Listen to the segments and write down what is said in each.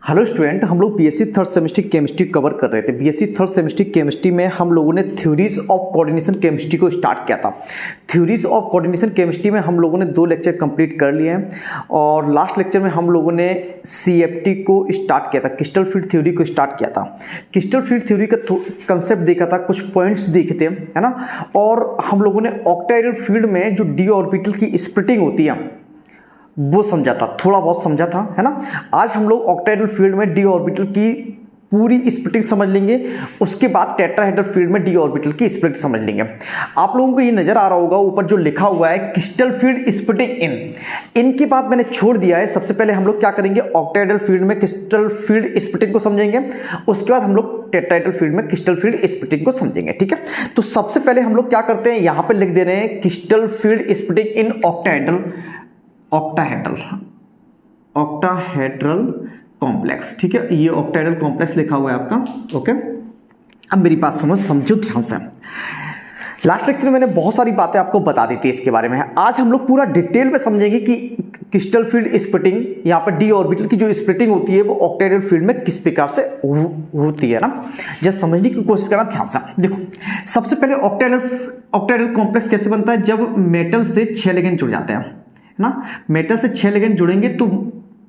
Hello student, हम लोग BSc third semester chemistry cover कर रहे थे। बीएससी थर्ड सेमेस्टर केमिस्ट्री में हम लोगों ने थ्योरीज ऑफ कोऑर्डिनेशन केमिस्ट्री को स्टार्ट किया था। थ्योरीज ऑफ कोऑर्डिनेशन केमिस्ट्री में हम लोगों ने 2 लेक्चर कंप्लीट कर लिए हैं और लास्ट लेक्चर में हम लोगों ने सीएफटी को स्टार्ट किया था, क्रिस्टल फील्ड थ्योरी को स्टार्ट किया था। क्रिस्टल फील्ड थ्योरी का कंसेप्ट देखा था, कुछ पॉइंट्स देखे थे, है ना। और हम लोगों ने ऑक्टाहेड्रल फील्ड में जो डी ऑर्बिटल की स्प्लिटिंग होती है वो समझा था, थोड़ा बहुत समझा था, है ना। आज हम लोग ऑक्टाहेड्रल फील्ड में डी ऑर्बिटल की पूरी स्प्लिटिंग समझ लेंगे, उसके बाद टेट्राहेड्रल फील्ड में डी ऑर्बिटल की स्प्लिट समझ लेंगे। आप लोगों को ये नजर आ रहा होगा ऊपर जो लिखा हुआ है क्रिस्टल फील्ड स्प्लिटिंग इनकी बात मैंने छोड़ दिया है। सबसे पहले हम लोग क्या करेंगे, ऑक्टाहेड्रल फील्ड में क्रिस्टल फील्ड स्प्लिटिंग को समझेंगे, उसके बाद हम लोग टेट्राहेड्रल फील्ड में क्रिस्टल फील्ड स्प्लिटिंग को समझेंगे, ठीक है। तो सबसे पहले हम लोग क्या करते हैं, यहां पर लिख दे रहे हैं crystal field splitting in octahedral complex, ठीक है। ये ऑक्टाहेड्रल कॉम्प्लेक्स लिखा हुआ है आपका, ओके। अब मेरी बात सुनो, समझो ध्यान से। लास्ट लेक्चर में मैंने बहुत सारी बातें आपको बता दी थी इसके बारे में। आज हम लोग पूरा डिटेल में समझेंगे कि क्रिस्टल फील्ड स्प्लिटिंग, यहाँ पर डी ऑर्बिटल की जो स्प्लिटिंग होती है वो ऑक्टाहेड्रल फील्ड में किस प्रकार से होती है ना। जस्ट समझने की कोशिश करना ध्यान से। देखो, सबसे पहले ऑक्टाहेड्रल कॉम्प्लेक्स कैसे बनता है, जब मेटल से 6 लिगेंड जुड़ जाते हैं, है ना। मेटल से 6 लिगेंड जुड़ेंगे तो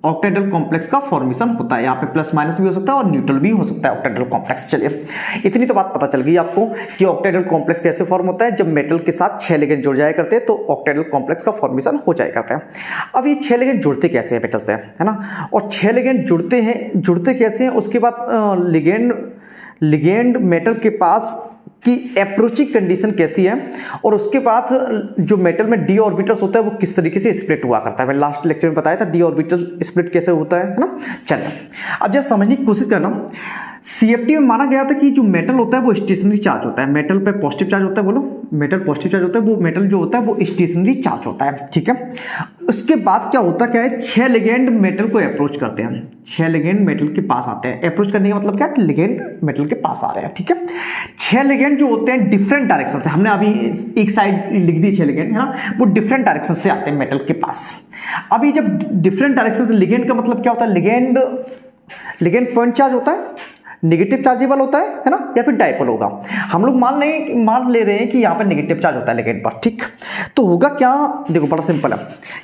ऑक्टाहेड्रल कॉम्प्लेक्स का फॉर्मेशन होता है। यहाँ पे प्लस माइनस भी हो सकता है और न्यूट्रल भी हो सकता है ऑक्टाहेड्रल कॉम्प्लेक्स। चलिए, इतनी तो बात पता चल गई आपको कि ऑक्टाहेड्रल कॉम्प्लेक्स कैसे फॉर्म होता है। जब मेटल के साथ 6 लिगेंड जुड़ जाया करते हैं तो ऑक्टाहेड्रल कॉम्प्लेक्स का फॉर्मेशन हो जाया करता है। अब ये 6 लिगेंड जुड़ते कैसे हैं मेटल से, है ना, और 6 लिगेंड जुड़ते कैसे हैं, उसके बाद लिगेंड मेटल के पास की अप्रोचिंग कंडीशन कैसी है, और उसके बाद जो मेटल में डी ऑर्बिटल्स होता है वो किस तरीके से स्प्लिट हुआ करता है। मैंने लास्ट लेक्चर में बताया था डी ऑर्बिटल स्प्लिट कैसे होता है ना। चलिए, अब जब समझने की कोशिश करना, सीएफटी में माना गया था कि जो मेटल होता है वो स्टेशनरी चार्ज होता है। मेटल पे पॉजिटिव चार्ज होता है, बोलो, मेटल पॉजिटिव चार्ज होता है, वो मेटल जो होता है वो स्टेशनरी चार्ज होता है, ठीक है। उसके बाद क्या है, 6 लिगेंड मेटल को अप्रोच करते हैं, 6 लिगेंड मेटल के पास आते हैं। अप्रोच करने का मतलब क्या है, लिगेंड मेटल के पास आ रहे हैं, ठीक है। 6 लिगेंड जो होते हैं डिफरेंट डायरेक्शन से, हमने अभी एक साइड लिख दी 6 लिगेंड, है ना, वो डिफरेंट डायरेक्शन से आते हैं मेटल के पास। अभी जब डिफरेंट डायरेक्शन से, लिगेंड का मतलब क्या होता है, लिगेंड पॉइंट चार्ज होता है, नेगेटिव चार्जेबल होता है ना, या फिर डाइपोल होगा। हम लोग मान ले रहे हैं कि यहाँ पर नेगेटिव चार्ज होता है लिगेंड पर, ठीक। तो होगा क्या, देखो बड़ा सिंपल है।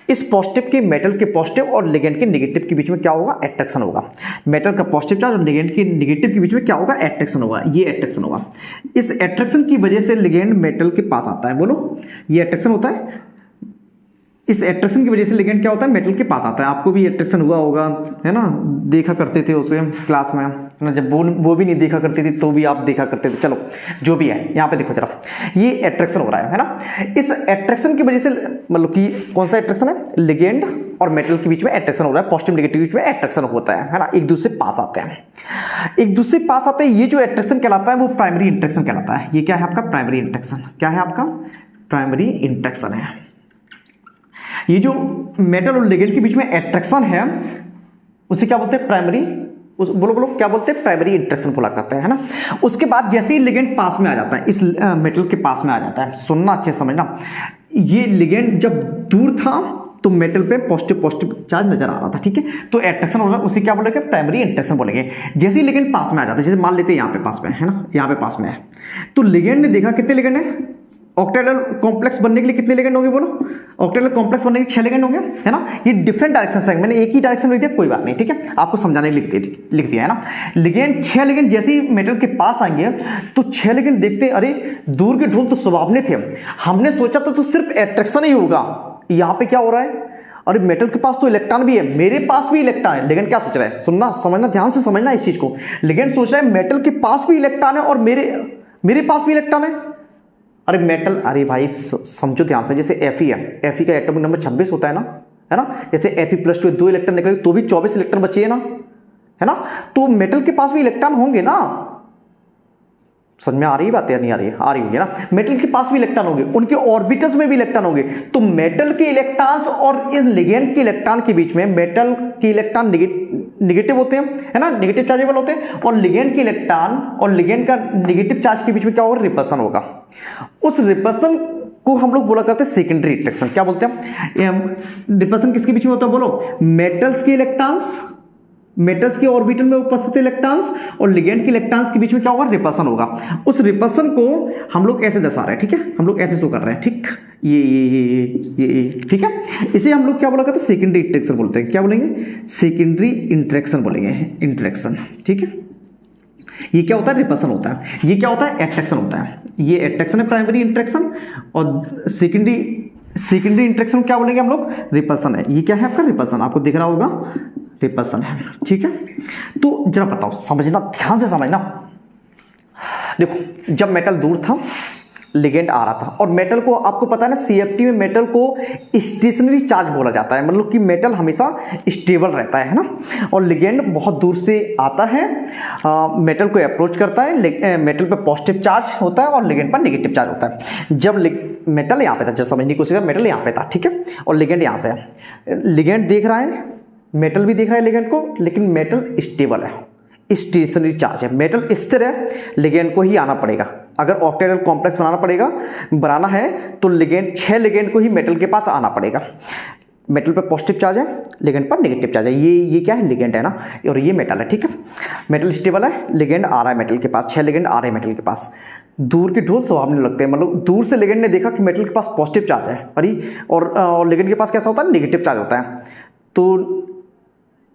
इस पॉजिटिव के, मेटल के पॉजिटिव और लिगेंड के नेगेटिव के बीच में क्या होगा, अट्रैक्शन होगा। मेटल का पॉजिटिव चार्ज और लिगेंड के नेगेटिव के बीच में क्या होगा, अट्रैक्शन होगा। ये अट्रैक्शन होगा। इस अट्रैक्शन की वजह से लिगेंड मेटल के पास आता है, बोलो, ये अट्रैक्शन होता है। इस अट्रैक्शन की वजह से लिगेंड क्या होता है, मेटल के पास आता है। आपको भी अट्रैक्शन हुआ होगा, है ना, देखा करते थे उसे क्लास में, है ना। जब वो भी नहीं देखा करती थी तो भी आप देखा करते थे। चलो, जो भी है, यहाँ पे देखो जरा, ये अट्रैक्शन हो रहा है ना। इस अट्रैक्शन की वजह से, मतलब कि कौन सा अट्रैक्शन है, लिगेंड और मेटल के बीच में अट्रैक्शन हो रहा है, पॉजिटिव नेगेटिव के बीच में अट्रैक्शन होता है ना, एक दूसरे पास आते हैं, एक दूसरे पास आते हैं। ये जो अट्रैक्शन कहलाता है वो प्राइमरी इंटरेक्शन कहलाता है। ये क्या है आपका, प्राइमरी इंटरेक्शन। क्या है आपका, प्राइमरी इंटरेक्शन है। ये जो मेटल और लिगेंड के बीच में अट्रैक्शन है उसे क्या बोलते हैं, प्राइमरी, बोलो क्या बोलते हैं, प्राइमरी इंटरेक्शन बोला करते हैं, है ना। उसके बाद जैसे ही लिगेंड पास में आ जाता है, इस मेटल के पास में आ जाता है, सुनना अच्छे समझना, ये लिगेंड जब दूर था तो मेटल पे पॉजिटिव चार्ज नजर आ रहा था, ठीक है। तो अट्रैक्शन हो रहा है, उसे क्या बोलेंगे, प्राइमरी इंटरेक्शन बोलेंगे। जैसे ही लिगेंड पास में आ जाता है, जैसे मान लेते हैं यहाँ पे पास में है ना, यहाँ पे पास में है, तो लिगेंड ने देखा कितने लिगेंड है, ऑक्टाहेड्रल कॉम्प्लेक्स बनने के लिए कितने लिगेंड होंगे, बोलो, ऑक्टाहेड्रल कॉम्प्लेक्स बनने के लिए 6 लिगेंड होंगे, है ना। ये डिफरेंट डायरेक्शन से, मैंने एक ही डायरेक्शन में लिख दिया, कोई बात नहीं, ठीक है, आपको समझाने लिख दिया, है ना। लिगेंड 6 लिगेंड जैसे ही मेटल के पास आएंगे तो 6 लिगेंड देखते हैं, अरे दूर के ढोल तो स्वभावने थे, हमने सोचा तो सिर्फ अट्रैक्शन ही होगा। यहाँ पे क्या हो रहा है, अरे मेटल के पास तो इलेक्ट्रॉन भी है, मेरे पास भी इलेक्ट्रॉन है। लिगेंड क्या सोच रहा है, सुनना समझना, ध्यान से समझना इस चीज को। लिगेंड सोच रहा है मेटल के पास भी इलेक्ट्रॉन है और मेरे पास भी इलेक्ट्रॉन है। अरे मेटल, अरे भाई समझो ध्यान से, जैसे Fe है, Fe का एटॉमिक नंबर 26 होता है ना, जैसे Fe+2 2 इलेक्ट्रॉन निकले तो भी 24 इलेक्ट्रॉन बचे ना, है ना। तो मेटल के पास भी इलेक्ट्रॉन होंगे ना, समझ में आ रही बात या नहीं आ रही है, आ रही होगी ना। मेटल के पास भी इलेक्ट्रॉन होंगे, उनके ऑर्बिटल्स में भी इलेक्ट्रॉन होंगे। तो मेटल के इलेक्ट्रॉन्स और इस लिगेंड के इलेक्ट्रॉन के बीच में, मेटल के इलेक्ट्रॉन नेगेटिव होते हैं, है ना, नेगेटिव चार्जेबल होते हैं, और लिगेंड के इलेक्ट्रॉन और लिगेंड का नेगेटिव चार्ज के बीच में क्या होगा, रिपल्सन होगा। उस रिपल्सन को हम लोग बोला करते हैं सेकेंडरी अट्रैक्शन। क्या बोलते हैं, रिपल्सन किसके बीच में होता है, बोलो, मेटल्स के इलेक्ट्रॉन्स मेटल्स के ऑर्बिटल में उपस्थित इलेक्ट्रॉन्स और लिगेंड के इलेक्ट्रॉन्स के बीच में क्या होगा, रिपल्सन होगा। उस रिपल्सन को हम लोग ऐसे दर्शा रहे हैं, ठीक है, हम लोग ऐसे शो कर रहे हैं, ठीक, ये ठीक है। इसे हम लोग क्या बोला करते हैं, सेकेंडरी इंटरेक्शन बोलते हैं। क्या बोलेंगे, सेकेंडरी इंटरेक्शन बोलेंगे, इंटरेक्शन, ठीक है। ये क्या होता है, रिपल्सन होता है। ये क्या होता है, एट्रैक्शन होता है। ये एट्रैक्शन है, प्राइमरी इंटरेक्शन, और सेकेंडरी इंटरेक्शन क्या बोलेंगे हम लोग, रिपल्सन है। ये क्या है आपका, रिपल्सन, आपको दिख रहा होगा, रिपल्सन है, ठीक है। तो जरा बताओ, समझना, ध्यान से समझना। देखो, जब मेटल दूर था, लिगेंड आ रहा था, और मेटल को आपको पता है ना, सीएफटी में मेटल को स्टेशनरी चार्ज बोला जाता है, मतलब कि मेटल हमेशा स्टेबल रहता है ना। और लिगेंड बहुत दूर से आता है, मेटल को अप्रोच करता है, मेटल पे पॉजिटिव चार्ज होता है और लिगेंड पर नेगेटिव चार्ज होता है। जब मेटल यहाँ पे था, जब समझने की कोशिश कर, मेटल यहाँ पे था, ठीक है, और लिगेंड यहाँ से है। लिगेंड देख रहा है, मेटल भी देख रहा है लिगेंड को, लेकिन मेटल स्टेबल है, स्टेशनरी चार्ज है, मेटल स्थिर है, लिगेंड को ही आना पड़ेगा। अगर ऑक्टेहेड्रल कॉम्प्लेक्स बनाना है तो लिगेंड, 6 लिगेंड को ही मेटल के पास आना पड़ेगा। मेटल पे पॉजिटिव चार्ज है, लिगेंड पर नेगेटिव चार्ज है। ये क्या है, लिगेंड है ना, और ये मेटल है, ठीक है। मेटल स्टेबल है, लिगेंड आ रहा है मेटल के पास, 6 लिगेंड आ रहे हैं मेटल के पास। दूर के ढोल सुहावने लगते हैं, मतलब दूर से लिगेंड ने देखा कि मेटल के पास पॉजिटिव चार्ज है, और लिगेंड के पास कैसा होता है, नेगेटिव चार्ज होता है। तो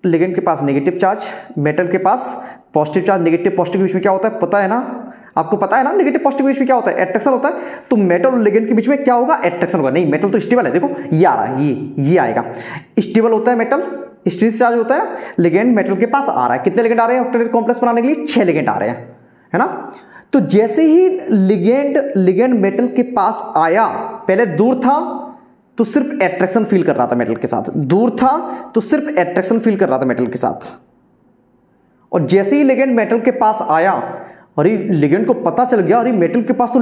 लिगेंड के पास नेगेटिव चार्ज, मेटल के पास पॉजिटिव चार्ज। नेगेटिव पॉजिटिव के बीच में क्या होता है, पता है ना, आपको पता है ना, नेगेटिव पॉजिटिव के बीच में क्या होता है, एट्रैक्शन होता है। तो मेटल और लिगेंड के बीच में क्या होगा, एट्रैक्शन होगा। नहीं, मेटल तो स्टेबल है, देखो ये आ रहा है, ये आएगा, स्टेबल होता है मेटल, स्टेशनरी चार्ज होता है। लिगेंड मेटल के पास आ रहा है, कितने लिगेंड आ रहे हैं ऑक्टेहेड्रल कॉम्प्लेक्स बनाने के लिए, 6 लिगेंड आ रहे हैं, है ना। तो जैसे ही लिगेंड मेटल के पास आया, पहले दूर था तो सिर्फ एट्रैक्शन फील कर रहा था मेटल के साथ, दूर था तो सिर्फ एट्रैक्शन फील कर रहा था मेटल के साथ। और जैसे ही लिगेंड मेटल के पास आया, अरे लिगेंड को पता चल गया, अरे मेटल के पास तो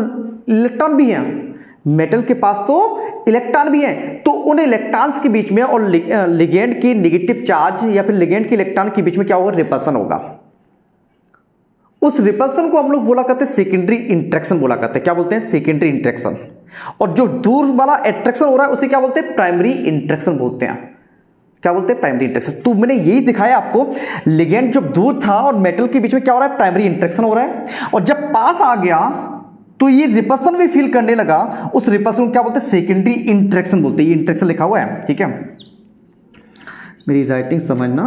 इलेक्ट्रॉन भी हैं, मेटल के पास तो इलेक्ट्रॉन भी हैं। तो उन इलेक्ट्रॉन्स के बीच में और लिगेंड की नेगेटिव चार्ज या फिर लिगेंड के इलेक्ट्रॉन के बीच में क्या होगा, रिपल्सन होगा। उस रिपल्सन को हम लोग बोला करते हैं सेकेंडरी इंटरेक्शन बोला करते हैं। क्या बोलते हैं, सेकेंडरी इंटरेक्शन। और जो दूर वाला एट्रैक्शन हो रहा है उसे क्या बोलते हैं, प्राइमरी इंटरेक्शन बोलते हैं। क्या बोलते हैं, प्राइमरी इंटरेक्शन। तो मैंने यही दिखाया आपको, लिगेंड जब दूर था और मेटल के बीच में क्या हो रहा है, प्राइमरी इंटरेक्शन हो रहा है। और जब पास आ गया तो ये रिपल्सन भी फील करने लगा, उस रिपल्सन को क्या बोलते हैं, सेकेंडरी इंटरेक्शन बोलते हैं। ये इंटरेक्शन लिखा हुआ है, ठीक है, मेरी राइटिंग समझना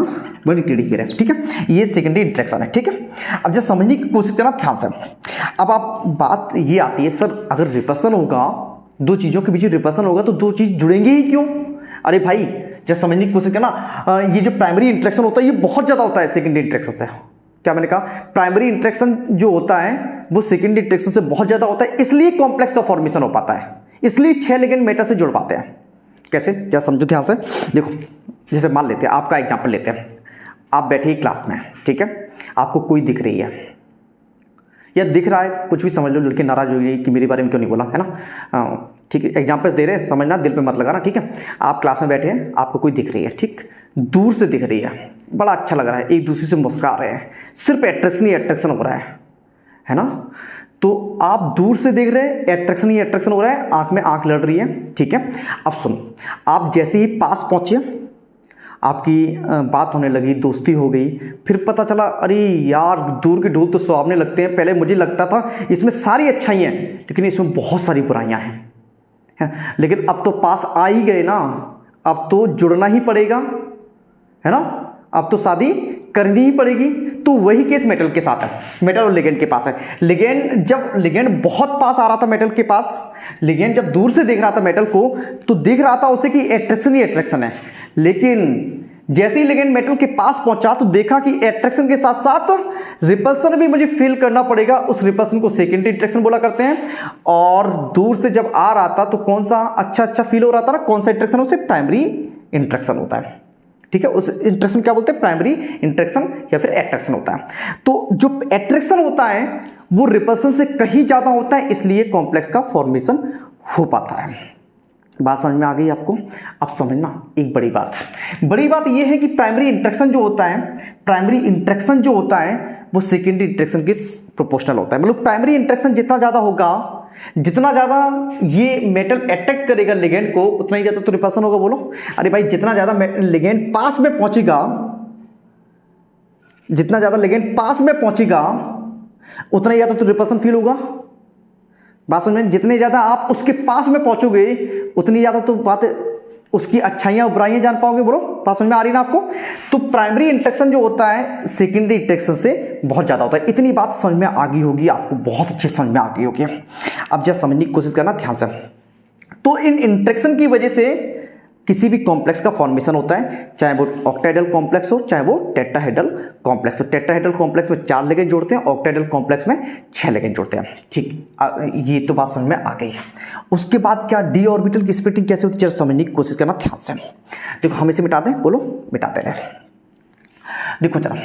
बड़ी टेढ़ी है, ठीक है। ये सेकेंडरी इंटरेक्शन है, ठीक है। अब जब समझने की कोशिश करना ध्यान से। अब आप बात ये आती है, सर अगर रिपल्सन होगा, दो चीजों के बीच रिपल्सन होगा तो दो चीज जुड़ेंगे ही क्यों। अरे भाई जब समझने की कोशिश करना, ये जो प्राइमरी इंटरेक्शन होता है ये बहुत ज्यादा होता है सेकेंडरी इंटरेक्शन से। क्या मैंने कहा, प्राइमरी इंटरेक्शन जो होता है वो सेकेंडरी इंटरेक्शन से बहुत ज्यादा होता है, इसलिए कॉम्प्लेक्स का फॉर्मेशन हो पाता है, इसलिए 6 लिगेंड मेटल से जुड़ पाते हैं। कैसे, क्या समझो ध्यान से। देखो जैसे मान लेते हैं, आपका एग्जाम्पल लेते हैं, आप बैठे ही क्लास में, ठीक है, आपको कोई दिख रही है या दिख रहा है, कुछ भी समझ लो, लड़के नाराज हो गई कि मेरे बारे में क्यों नहीं बोला, है ना, ठीक है। एग्जाम्पल दे रहे हैं, समझना, दिल पे मत लगाना, ठीक है। आप क्लास में बैठे हैं, आपको कोई दिख रही है, ठीक, दूर से दिख रही है, बड़ा अच्छा लग रहा है, एक दूसरे से मुस्कुरा रहे हैं, सिर्फ एट्रैक्शन ही एट्रैक्शन हो रहा है ना। तो आप दूर से देख रहे हैं, एट्रैक्शन ही एट्रैक्शन हो रहा है, आंख में आंख लड़ रही है, ठीक है। अब सुनो, आप जैसे ही पास पहुंचे, आपकी बात होने लगी, दोस्ती हो गई, फिर पता चला अरे यार दूर के ढोल तो सुहावने लगते हैं, पहले मुझे लगता था इसमें सारी अच्छाइयाँ हैं लेकिन इसमें बहुत सारी बुराइयां हैं, लेकिन अब तो पास आ ही गए ना, अब तो जुड़ना ही पड़ेगा, है ना, अब तो शादी करनी ही पड़ेगी। तो वही केस मेटल के साथ है, मेटल और लिगेंड के पास है। जब लिगेंड बहुत पास आ रहा था मेटल के पास, लिगेंड जब दूर से देख रहा था मेटल को तो देख रहा था उसे कि एट्रैक्शन ही एट्रैक्शन है, लेकिन जैसे ही लिगेंड मेटल के पास पहुंचा तो देखा कि एट्रैक्शन के साथ साथ रिपल्सन भी मुझे फील करना पड़ेगा, उस रिपल्सन को सेकेंडरी इंटरेक्शन बोला करते हैं। और दूर से जब आ रहा था तो कौन सा अच्छा फील हो रहा था ना, कौन सा इंटरेक्शन, उसे प्राइमरी इंटरेक्शन होता है, ठीक है। उस इंटरेक्शन क्या बोलते हैं, प्राइमरी इंटरेक्शन या फिर एट्रैक्शन होता है। तो जो एट्रैक्शन होता है वो रिपल्सन से कहीं ज्यादा होता है, इसलिए कॉम्प्लेक्स का फॉर्मेशन हो पाता है। बात समझ में आ गई आपको। अब समझना एक बड़ी बात यह है कि प्राइमरी इंटरेक्शन जो होता है वो सेकेंडरी इंटरेक्शन के प्रोपोर्शनल होता है। मतलब प्राइमरी इंटरेक्शन जितना ज्यादा होगा, जितना ज्यादा ये मेटल अट्रैक्ट करेगा लिगेंड को, उतना ही ज्यादा तो रिपल्सन होगा। बोलो, अरे भाई जितना ज्यादा लिगेंड पास में पहुंचेगा जितना ज़्यादा लिगेंड पास में पहुंचेगा उतना ही ज़्यादा तो रिपल्सन फील होगा। बात समझ में, जितने ज़्यादा आप उसके पास में पहुंचोगे उतनी ज़्यादा तो बात उसकी अच्छाइयाँ बुराइयाँ जान पाओगे। बोलो बात समझ में आ रही ना आपको। तो प्राइमरी इंटरेक्शन जो होता है सेकेंडरी इंटरेक्शन से बहुत ज़्यादा होता है। इतनी बात समझ में आ गई होगी आपको, बहुत अच्छी समझ में आ गई होगी। अब जस्ट समझने की कोशिश करना ध्यान से। तो इन इंटरेक्शन की वजह से किसी भी कॉम्प्लेक्स का फॉर्मेशन होता है, चाहे वो ऑक्टाहेड्रल कॉम्प्लेक्स हो चाहे वो टेट्राहेड्रल कॉम्प्लेक्स हो। टेट्राहेड्रल कॉम्प्लेक्स में 4 लिगेंड जोड़ते हैं, ऑक्टाहेड्रल कॉम्प्लेक्स में 6 लिगेंड जोड़ते हैं। ठीक, ये तो बात समझ में आ गई। उसके बाद क्या डी ऑर्बिटल की स्प्लिटिंग कैसे होती है, जरा समझने की कोशिश करना ध्यान से। देखो हम इसे मिटा दें, बोलो मिटाते रहे। देखो जरा,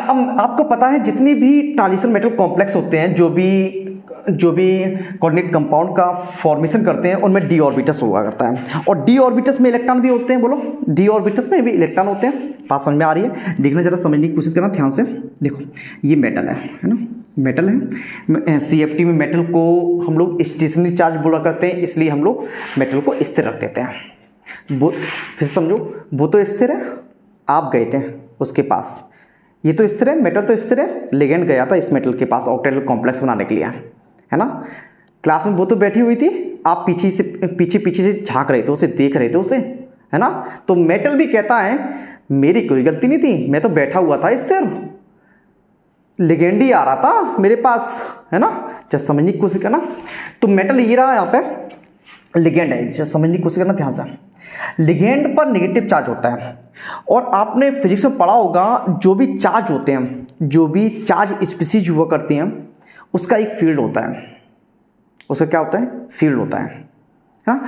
अब आपको पता है जितनी भी ट्रांजिशन मेटल कॉम्प्लेक्स होते हैं, जो भी कोऑर्डिनेट कंपाउंड का फॉर्मेशन करते हैं, उनमें डी ऑर्बिटस हुआ करता है। और डी ऑर्बिटस में इलेक्ट्रॉन भी होते हैं। बोलो डी ऑर्बिटस में भी इलेक्ट्रॉन होते हैं। बात समझ में आ रही है? देखना जरा, समझने की कोशिश करना ध्यान से। देखो ये मेटल है ना, मेटल है। CFT में मेटल को हम लोग स्टेशनरी चार्ज बोला करते हैं, इसलिए हम लोग मेटल को स्थिर रख देते हैं। वो फिर समझो, वो तो स्थिर है, आप गए थे उसके पास, ये तो स्थिर है, मेटल तो स्थिर है, लिगेंड गया था इस मेटल के पास ऑक्टाहेड्रल कॉम्प्लेक्स बनाने के लिए, है ना। क्लास में वो तो बैठी हुई थी, आप पीछे से झांक रहे थे उसे, देख रहे थे उसे, है ना। तो मेटल भी कहता है मेरी कोई गलती नहीं थी, मैं तो बैठा हुआ था स्थिर, लिगेंड ही आ रहा था मेरे पास, है ना। जब समझने की कोशिश करना, तो मेटल ये रहा यहाँ पे लिगेंड है। जब समझने की कोशिश करना ध्यान से, लिगेंड पर नेगेटिव चार्ज होता है। और आपने फिजिक्स में पढ़ा होगा, जो भी चार्ज होते हैं, जो भी चार्ज स्पीसीज हुआ करती हैं, उसका एक फील्ड होता है। उसका क्या होता है? फील्ड होता है। हाँ,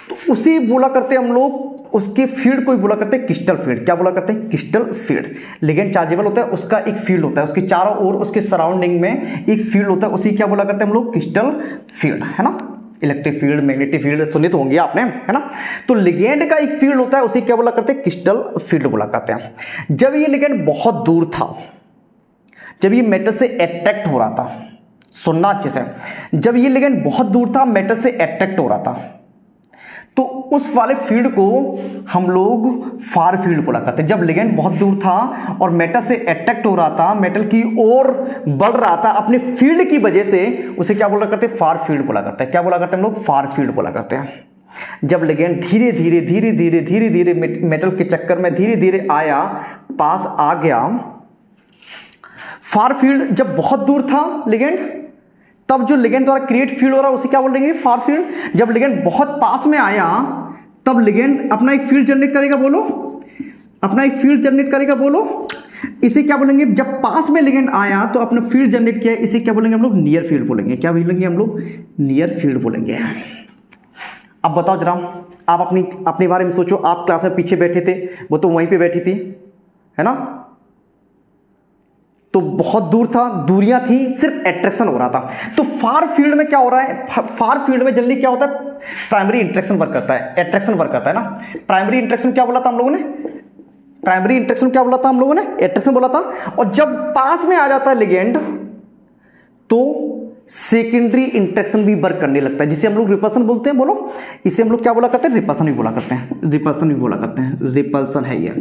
तो उसी बोला करते हैं हम लोग, उसके फील्ड को ही बोला करते हैं क्रिस्टल फील्ड। क्या बोला करते हैं? Crystal field. लिगेंड चार्जेबल होता है, उसका एक फील्ड होता है, उसके चारों ओर उसके सराउंडिंग में एक फील्ड होता है, उसी क्या बोला करते हैं हम लोग? क्रिस्टल फील्ड, है ना। इलेक्ट्रिक फील्ड, मैग्नेटिक फील्ड सुने तो होंगे आपने, है ना। तो लिगेंड का एक फील्ड होता है, उसी क्या बोला करते हैं? क्रिस्टल फील्ड बोला करते हैं। जब ये लिगेंड बहुत दूर था, जब ये मेटल से अट्रैक्ट हो रहा था, सुनना अच्छे से, जब ये लिगेंड बहुत दूर था, मेटल से अट्रैक्ट हो रहा था, तो उस वाले फील्ड को हम लोग फार फील्ड बोला करते हैं। जब लिगेंड बहुत दूर था और मेटल से अट्रैक्ट हो रहा था, मेटल की ओर बढ़ रहा था अपने फील्ड की वजह से, उसे क्या बोला करते हैं? फार फील्ड बोला करते हैं। क्या बोला करते हैं हम लोग? फार फील्ड बोला करते हैं। जब लिगेंड धीरे धीरे मेटल के चक्कर में धीरे धीरे आया, पास आ गया, फार फील्ड जब बहुत दूर था लिगेंड, तब जो लिगेंड द्वारा क्रिएट फील्ड हो रहा है उसे क्या बोलेंगे? Far field. जब लिगेंड बहुत पास में आया, तब लिगेंड अपना एक फील्ड जनरेट करेगा। बोलो, अपना एक फील्ड जनरेट करेगा। बोलो, इसे क्या बोलेंगे? जब पास में लिगेंड आया तो अपना फील्ड जनरेट किया, इसे क्या बोलेंगे हम लोग? नियर फील्ड बोलेंगे। क्या बोलेंगे हम लोग? नियर फील्ड बोलेंगे। अब बताओ जरा, आप अपने बारे में सोचो। आप क्लास में पीछे बैठे थे, वो तो वहीं पे बैठी थी, है ना। तो बहुत दूर था, दूरियां थी, सिर्फ अट्रैक्शन हो रहा था। तो फार फील्ड में क्या हो रहा है? फार फील्ड में जल्दी क्या होता है? प्राइमरी इंटरेक्शन वर्क करता है, अट्रैक्शन वर्क करता है ना। प्राइमरी इंटरेक्शन क्या बोला था हम लोगों ने? प्राइमरी इंटरेक्शन क्या बोला था हम लोगों ने? अट्रैक्शन बोला था। और जब पास में आ जाता है लिगेंड, तो सेकेंडरी इंटरेक्शन भी वर्क करने लगता है, जिसे हम लोग रिपल्सन बोलते हैं। बोलो, इसे हम लोग क्या बोला करते हैं? रिपल्सन भी बोला करते हैं। रिपल्सन भी बोला करते हैं। रिपल्सन है ये,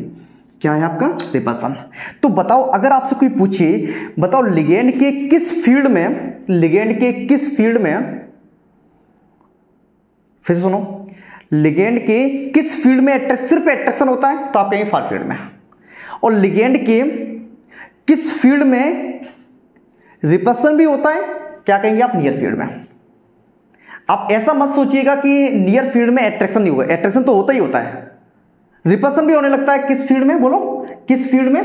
क्या है आपका? रिपल्सन। तो बताओ, अगर आपसे कोई पूछे, बताओ लिगेंड के किस फील्ड में, लिगेंड के किस फील्ड में, फिर से सुनो, लिगेंड के किस फील्ड में सिर्फ अट्रैक्शन होता है? तो आप कहेंगे फार फील्ड में। और लिगेंड के किस फील्ड में रिपल्सन भी होता है? क्या कहेंगे आप? नियर फील्ड में। आप ऐसा मत सोचिएगा कि नियर फील्ड में अट्रैक्शन नहीं होगा, अट्रैक्शन तो होता ही होता है, रिपल्सन भी होने लगता है। किस फील्ड में? बोलो, किस फील्ड में?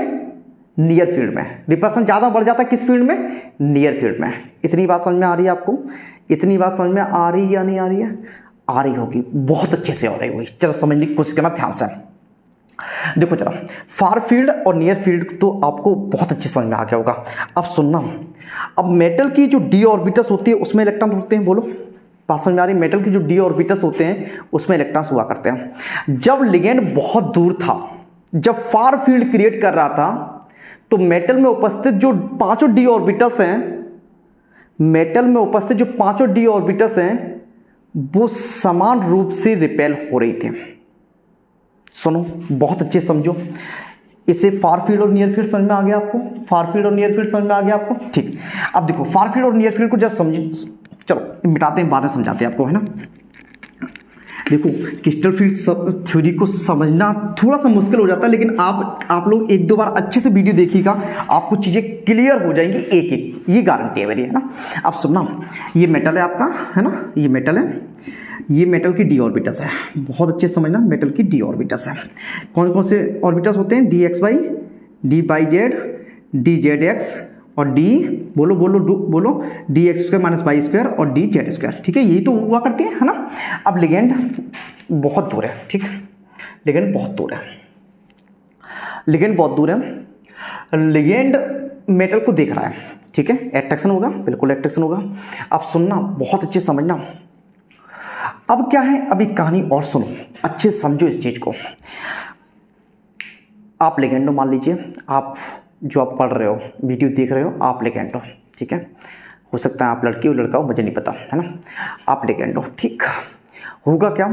नियर फील्ड में। रिपल्सन ज्यादा बढ़ जाता है किस फील्ड में? नियर फील्ड में। इतनी बात समझ में आ रही है आपको? इतनी बात समझ में आ रही है या नहीं आ रही है? आ रही होगी, बहुत अच्छे से आ रही होगी। चलो समझने की कोशिश करना ध्यान से। देखो जरा, फार फील्ड और नियर फील्ड तो आपको बहुत अच्छे समझ में आ गया होगा। अब सुनना, अब मेटल की जो डी ऑर्बिटल्स होती है उसमें इलेक्ट्रॉन होते हैं। बोलो, बात समझ में आ रही? मेटल के जो डी ऑर्बिटल्स होते हैं उसमें इलेक्ट्रॉन्स हुआ करते हैं। जब लिगेंड बहुत दूर था, जब फार फील्ड क्रिएट कर रहा था, तो मेटल में उपस्थित जो पांचों डी ऑर्बिटल्स हैं, मेटल में उपस्थित जो पांचों डी ऑर्बिटल्स हैं, वो समान रूप से रिपेल हो रही थी। सुनो, बहुत अच्छे समझो। इसे फार फील्ड और नियर फील्ड समझ में आ गया आपको? फार फील्ड और नियर फील्ड समझ में आ गया आपको? ठीक। अब देखो फार फील्ड और नियर फील्ड को जस्ट समझिए, चलो मिटाते हैं, बाद में समझाते हैं आपको, है ना। देखो क्रिस्टल फील्ड थ्योरी को समझना थोड़ा सा मुश्किल हो जाता है, लेकिन आप लोग एक दो बार अच्छे से वीडियो देखिएगा, आपको चीजें क्लियर हो जाएंगी एक एक, ये गारंटी है मेरी, है ना। अब सुनना, ये मेटल है आपका, है ना, ये मेटल है, ये मेटल की डी ऑर्बिटस है, बहुत अच्छे से समझना, मेटल की डी ऑर्बिटस है। कौन कौन से ऑर्बिटस होते हैं? D X Y, D Y Z, D Z X और डी बोलो बोलो बोलो D X square minus Y square और डी जेड स्क्वायर। ठीक है, यही तो हुआ करती है ना। अब लिगेंड बहुत दूर है, ठीक, लिगेंड बहुत दूर है, लिगेंड बहुत दूर है। लिगेंड मेटल को देख रहा है, ठीक है, एट्रैक्शन होगा, बिल्कुल एट्रैक्शन होगा। अब सुनना, बहुत अच्छे समझना। अब क्या है, अभी कहानी और सुनो, अच्छे से समझो इस चीज को। आप लिगेंड हो, मान लीजिए आप जो आप पढ़ रहे हो, वीडियो देख रहे हो, आप लिगेंड हो, ठीक है, हो सकता है आप लड़की हो लड़का हो, मुझे नहीं पता, है ना, आप लिगेंड हो। ठीक, होगा क्या,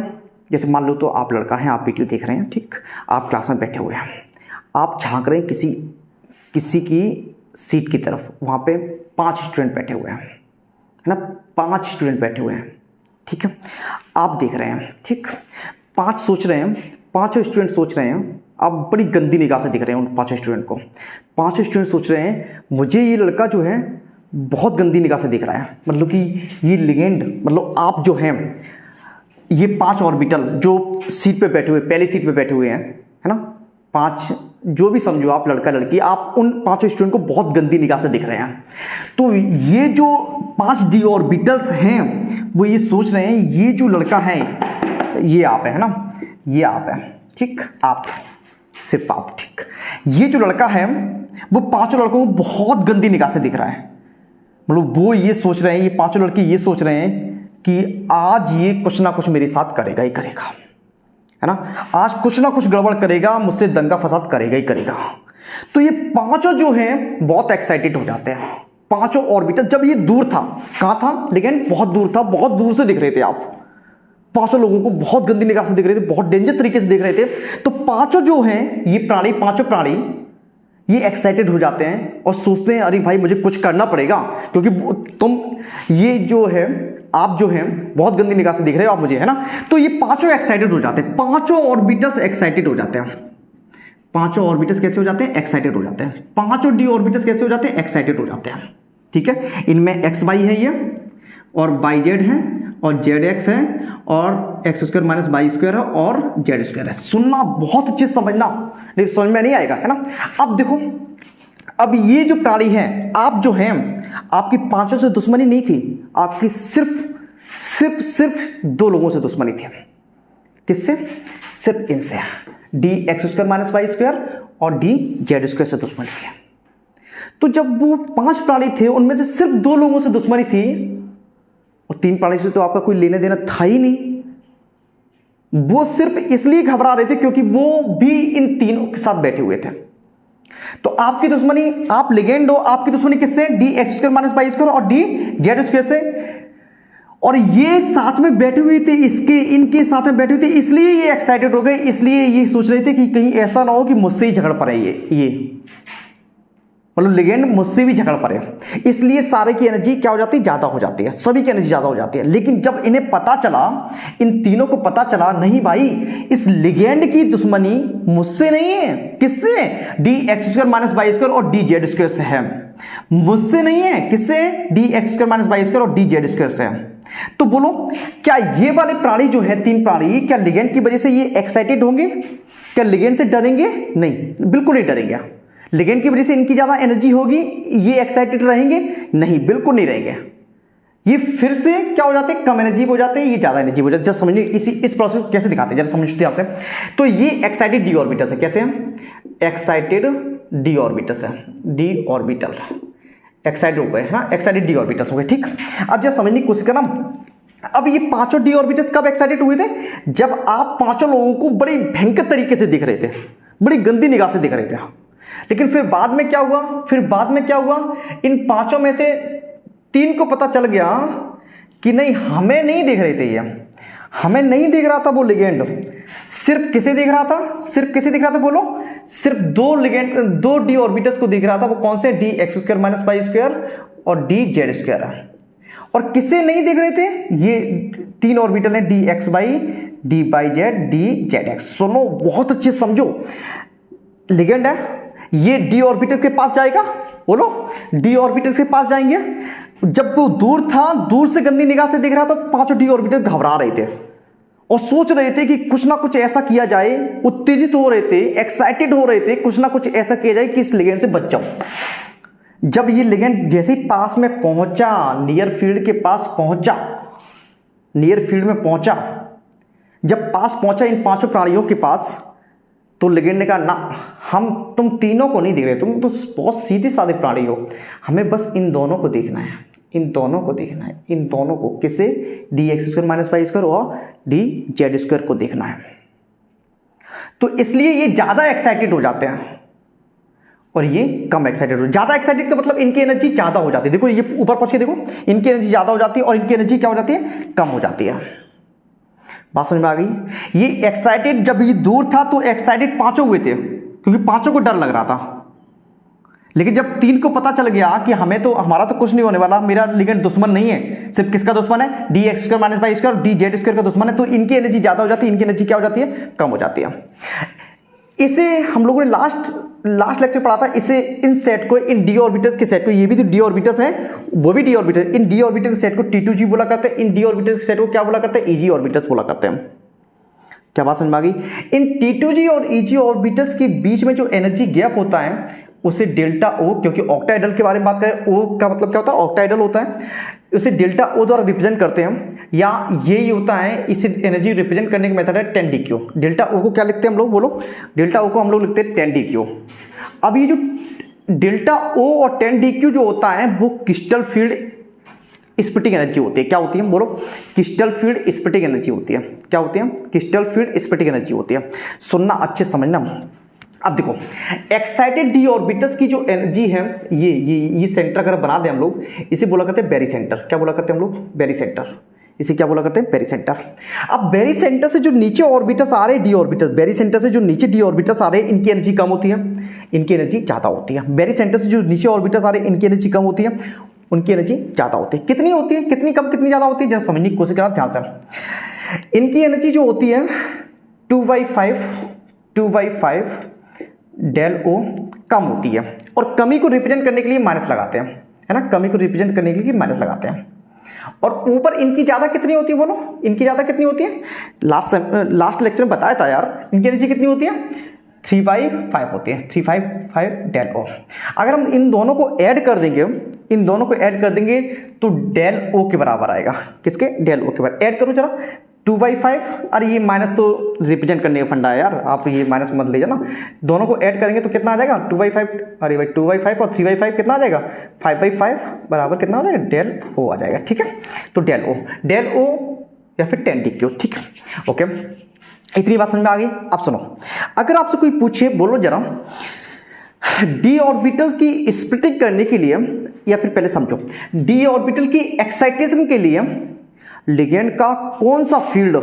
जैसे मान लो तो आप लड़का हैं, आप वीडियो देख रहे हैं, ठीक, आप क्लास में बैठे हुए हैं, आप झांक रहे हैं किसी की सीट की तरफ, वहाँ पे 5 स्टूडेंट बैठे हुए हैं, है ना, 5 स्टूडेंट बैठे हुए हैं, ठीक है, आप देख रहे हैं, ठीक, 5 सोच रहे हैं, 5 स्टूडेंट सोच रहे हैं, आप बड़ी गंदी निगाह से दिख रहे हैं उन 5 स्टूडेंट को। 5 स्टूडेंट सोच रहे हैं मुझे ये लड़का जो है बहुत गंदी निगाह से दिख रहा है, मतलब कि ये लिगेंड, मतलब आप जो हैं, ये 5 ऑर्बिटल जो सीट पे बैठे हुए, पहली सीट पे बैठे हुए हैं, है ना, 5 जो भी समझो आप, लड़का लड़की, आप उन 5 स्टूडेंट को बहुत गंदी निगाह से दिख रहे हैं। तो ये जो 5 डी ऑर्बिटल्स हैं वो ये सोच रहे हैं ये जो लड़का है ये आप है ना, ये आप है, ठीक, आप, सिर्फ आप, ठीक, ये जो लड़का है वो 5 लड़कों को बहुत गंदी निगाह से दिख रहा है, मतलब वो ये सोच रहे हैं, ये 5 लड़के ये सोच रहे हैं कि आज ये कुछ ना कुछ मेरे साथ करेगा ही करेगा, है ना, आज कुछ ना कुछ गड़बड़ करेगा, मुझसे दंगा फसाद करेगा ही करेगा। तो ये 5 जो हैं बहुत एक्साइटेड हो जाते हैं, 5 ऑर्बिटल। जब ये दूर था, कहां था, लेकिन बहुत दूर था, बहुत दूर से दिख रहे थे आप, 5 लोगों को बहुत गंदी निगाह से दिख रहे थे, बहुत डेंजर तरीके से दिख रहे थे। तो 5 जो हैं ये प्राणी, 5 प्राणी ये एक्साइटेड हो जाते हैं और सोचते हैं अरे भाई मुझे कुछ करना पड़ेगा, क्योंकि तुम ये जो है, आप जो हैं बहुत गंदी निगाह से दिख रहे हो आप मुझे, है ना। तो ये 5 एक्साइटेड हो जाते हैं, 5 ऑर्बिटल्स एक्साइटेड हो जाते हैं। 5 ऑर्बिटल्स कैसे हो जाते हैं? एक्साइटेड हो जाते हैं। 5 डी ऑर्बिटल्स कैसे हो जाते हैं? एक्साइटेड हो जाते हैं, ठीक है। इनमें एक्स वाई है ये, और बाई जेड है, और जेड एक्स है, और X square minus Y square है, और जेड स्क्वायर है। सुनना, बहुत अच्छे से समझना, नहीं समझ में नहीं आएगा, है ना। अब देखो, अब ये जो प्राणी है, आप जो हैं, आपकी 5 से दुश्मनी नहीं थी, आपकी सिर्फ 2 लोगों से दुश्मनी थी। किससे? सिर्फ इनसे, D X square minus Y square और डी जेड स्क्वायर से दुश्मनी थी। तो जब वो 5 प्राणी थे, उनमें से सिर्फ 2 लोगों से दुश्मनी थी, और 3 प्राणी से तो आपका कोई लेने देना था ही नहीं। वो सिर्फ इसलिए घबरा रहे थे क्योंकि वो भी इन तीनों के साथ बैठे हुए थे। तो आपकी दुश्मनी, आप लिगेंड हो, आपकी दुश्मनी किससे? D X square minus Y square और डी जेड स्क्वायर से। और ये साथ में बैठे हुए थे, इनके साथ में बैठे हुए थे, इसलिए ये एक्साइटेड हो गए, इसलिए ये सोच रहे थे कि कहीं ऐसा ना हो कि मुझसे ही झगड़ पड़े ये मतलब लिगेंड मुझसे भी झगड़ पड़े, इसलिए सारे की एनर्जी क्या हो जाती है? ज्यादा हो जाती है, सभी की एनर्जी ज्यादा हो जाती है। लेकिन जब इन्हें पता चला, इन तीनों को पता चला, नहीं भाई, इस लिगेंड की दुश्मनी मुझसे नहीं है, किससे? D X square minus Y square और डी जेड स्क्वायर से है, मुझसे नहीं है। किससे? D X square minus Y square और डी जेड स्क्वायर से है। तो बोलो, क्या ये वाले प्राणी जो है, 3 प्राणी, क्या लिगेंड की वजह से ये एक्साइटेड होंगे? क्या लिगेंड से डरेंगे? नहीं, बिल्कुल नहीं डरेंगे। लिगेंड की वजह से इनकी ज्यादा एनर्जी होगी, ये एक्साइटेड रहेंगे? नहीं, बिल्कुल नहीं रहेंगे। ये फिर से क्या हो जाते हैं? कम एनर्जी हो जाते हैं, ये ज्यादा एनर्जी हो जाती है। जस्ट समझिए इस प्रोसेस को कैसे दिखाते हैं, जरा समझते हैं आपसे। तो ये एक्साइटेड डी ऑर्बिटल्स है। कैसे है? एक्साइटेड डी ऑर्बिटल्स है, डी ऑर्बिटल एक्साइटेड हो गए, हाँ, एक्साइटेड डी ऑर्बिटल्स हो गए, ठीक। अब जस्ट समझने की कोशिश करना। अब ये 5 डी ऑर्बिटल्स कब एक्साइटेड हुए थे? जब आप 5 लोगों को बड़ी भयंकर तरीके से दिख रहे थे, बड़ी गंदी निगाह से दिख रहे थे। लेकिन फिर बाद में क्या हुआ? इन 5 में से 3 को पता चल गया कि नहीं, हमें नहीं देख रहे थे, ये हमें नहीं देख रहा था वो लिगेंड। सिर्फ किसे देख रहा था? बोलो, सिर्फ दो डी ऑर्बिटल्स को दिख रहा था, वो कौन से, D X square minus Y square और डी जेड स्क्वायर है। और किसे नहीं दिख रहे थे, ये 3 ऑर्बिटल है, D X Y, D Y Z, D Z x. सुनो बहुत अच्छे समझो, लिगेंड है, ये डी ऑर्बिटल के पास जाएगा, बोलो डी ऑर्बिटल के पास जाएंगे। जब वो दूर था, दूर से गंदी निगाह से देख रहा था, तो 5 डी ऑर्बिटल घबरा रहे थे और सोच रहे थे कि कुछ ना कुछ ऐसा किया जाए, उत्तेजित हो रहे थे, एक्साइटेड हो रहे थे, कुछ ना कुछ ऐसा किया जाए कि इस लिगेंड से बच जाओ। जब ये लिगेंड जैसे ही पास में पहुंचा, नियर फील्ड के पास पहुंचा, नियर फील्ड में पहुंचा, जब पास पहुंचा इन 5 प्राणियों के पास, तो लिगेंड ने कहा ना, हम तुम तीनों को नहीं देख रहे, तुम तो बहुत सीधे साधे प्राणी हो, हमें बस इन दोनों को देखना है, इन दोनों को देखना है, इन दोनों को, किसे, D X square minus Y square और डी जेड स्क्वायर को देखना है। तो इसलिए ये ज्यादा एक्साइटेड हो जाते हैं और ये कम एक्साइटेड हो। ज्यादा एक्साइटेड का मतलब इनकी एनर्जी ज्यादा हो जाती है, देखो ये ऊपर पहुंच के देखो, इनकी एनर्जी ज्यादा हो जाती है और इनकी एनर्जी क्या हो जाती है, कम हो जाती है। बात समझ में आ गई। ये एक्साइटेड, जब ये दूर था तो एक्साइटेड 5 हुए थे, क्योंकि 5 को डर लग रहा था, लेकिन जब 3 को पता चल गया कि हमारा तो कुछ नहीं होने वाला, मेरा लिगेंड दुश्मन नहीं है, सिर्फ किसका दुश्मन है, D X square minus Y square, D Z square का दुश्मन है, तो इनकी एनर्जी ज्यादा हो जाती है, इनकी एनर्जी क्या हो जाती है, कम हो जाती है। इसे हम लोगों ने लास्ट लेक्चर पढ़ा था, इसे, इन सेट को, इन डी ऑर्बिटल्स के सेट को, ये भी तो डी ऑर्बिटल्स हैं, वो भी डी ऑर्बिटल, इन डी ऑर्बिटल के सेट को T2G बोला करते हैं, इन डी ऑर्बिटल के सेट को क्या बोला करते हैं, EG ऑर्बिटल्स बोला करते हैं। क्या बात समझ में आ गई। इन T2G और EG ऑर्बिटल्स के बीच में जो एनर्जी गैप होता है उसे डेल्टा ओ, क्योंकि ऑक्टाइडल के बारे में बात करें, ओ का मतलब क्या होता है, ऑक्टाइडल होता है, उसे डेल्टा ओ द्वारा रिप्रेजेंट करते हैं, या ये होता है, इसे एनर्जी रिप्रेजेंट करने का मेथड है 10dq। डेल्टा ओ को क्या लिखते हैं हम लोग, बोलो, डेल्टा ओ को हम लोग लिखते हैं 10dq। अब ये जो डेल्टा ओ और 10dq जो होता है वो क्रिस्टल फील्ड स्प्लिटिंग एनर्जी होती है। क्या होती है, बोलो, क्रिस्टल फील्ड स्प्लिटिंग एनर्जी होती है। क्या होती है, क्रिस्टल फील्ड स्प्लिटिंग एनर्जी होती है। सुनना अच्छे समझना। अब देखो, एक्साइटेड डी ऑर्बिटल्स की जो एनर्जी है, ये सेंटर अगर बना दें हम लोग, इसे बोला करते हैं बेरी सेंटर। क्या बोला करते हैं हम लोग, बेरी सेंटर। इसे क्या बोला करते हैं, बेरी सेंटर। अब बेरी सेंटर से जो नीचे ऑर्बिटल्स आ रहे हैं, डी ऑर्बिटल्स, बेरी सेंटर से जो नीचे डी ऑर्बिटल्स आ रहे हैं, इनकी एनर्जी कम होती है, इनकी एनर्जी ज्यादा होती है। बेरी सेंटर से जो नीचे ऑर्बिटल्स आ रहे हैं, इनकी एनर्जी कम होती है, उनकी एनर्जी ज्यादा होती है। कितनी होती है, कितनी कम, कितनी ज्यादा होती है, जरा समझने की कोशिश करना ध्यान से। इनकी एनर्जी जो होती है 2/5 डेल ओ कम होती है, और कमी को रिप्रेजेंट करने के लिए माइनस लगाते हैं, है ना, कमी को रिप्रेजेंट करने के लिए माइनस लगाते हैं। और ऊपर इनकी ज्यादा कितनी होती है, बोलो, इनकी ज्यादा कितनी होती है, लास्ट लेक्चर में बताया था यार, इनकी एनर्जी कितनी होती है, 3/5 होती है, 3/5 डेल ओ। अगर हम इन दोनों को ऐड कर देंगे, इन दोनों को ऐड कर देंगे तो डेल ओ के बराबर आएगा। किसके, डेल ओ के बराबर। ऐड करो जरा, 2/5, अरे ये माइनस तो रिप्रेजेंट करने का फंडा है यार, आप ये माइनस मत ले जाना। दोनों को ऐड करेंगे तो कितना आ जाएगा, 2/5, अरे भाई 2/5 और 3/5 कितना आ जाएगा, 5/5 बराबर कितना हो जाएगा, डेल ओ आ जाएगा। ठीक है, तो डेल ओ या फिर 10dq। ठीक है, ओके, इतनी बात समझ में आ गई। अब सुनो, अगर आपसे कोई पूछे, बोलो जरा, डी ऑर्बिटल की स्प्लिटिंग करने के लिए, या फिर पहले समझो, डी ऑर्बिटल की एक्साइटेशन के लिए लिगेंड का कौन सा फील्ड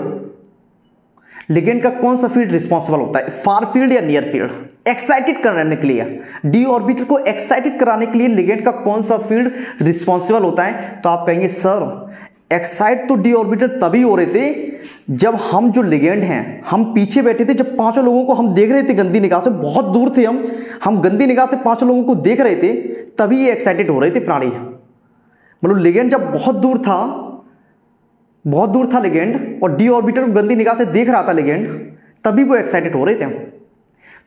रिस्पॉन्सिबल होता है, फार फील्ड या नियर फील्ड, एक्साइटेड कराने के लिए, डी ऑर्बिटल को एक्साइटेड कराने के लिए लिगेंड का कौन सा फील्ड रिस्पॉन्सिबल होता है। तो आप कहेंगे सर, एक्साइट तो डी ऑर्बिटल तभी हो रहे थे जब हम जो लिगेंड हैं, हम पीछे बैठे थे, जब 5 लोगों को हम देख रहे थे गंदी निगाह से, बहुत दूर थे हम गंदी निगाह से 5 लोगों को देख रहे थे, तभी ये एक्साइटेड हो रहे थे प्राणी। मतलब लिगेंड जब बहुत दूर था लिगेंड, और डी ऑर्बिटल को गंदी निगाह से देख रहा था लिगेंड, तभी वो एक्साइटेड हो रहे थे।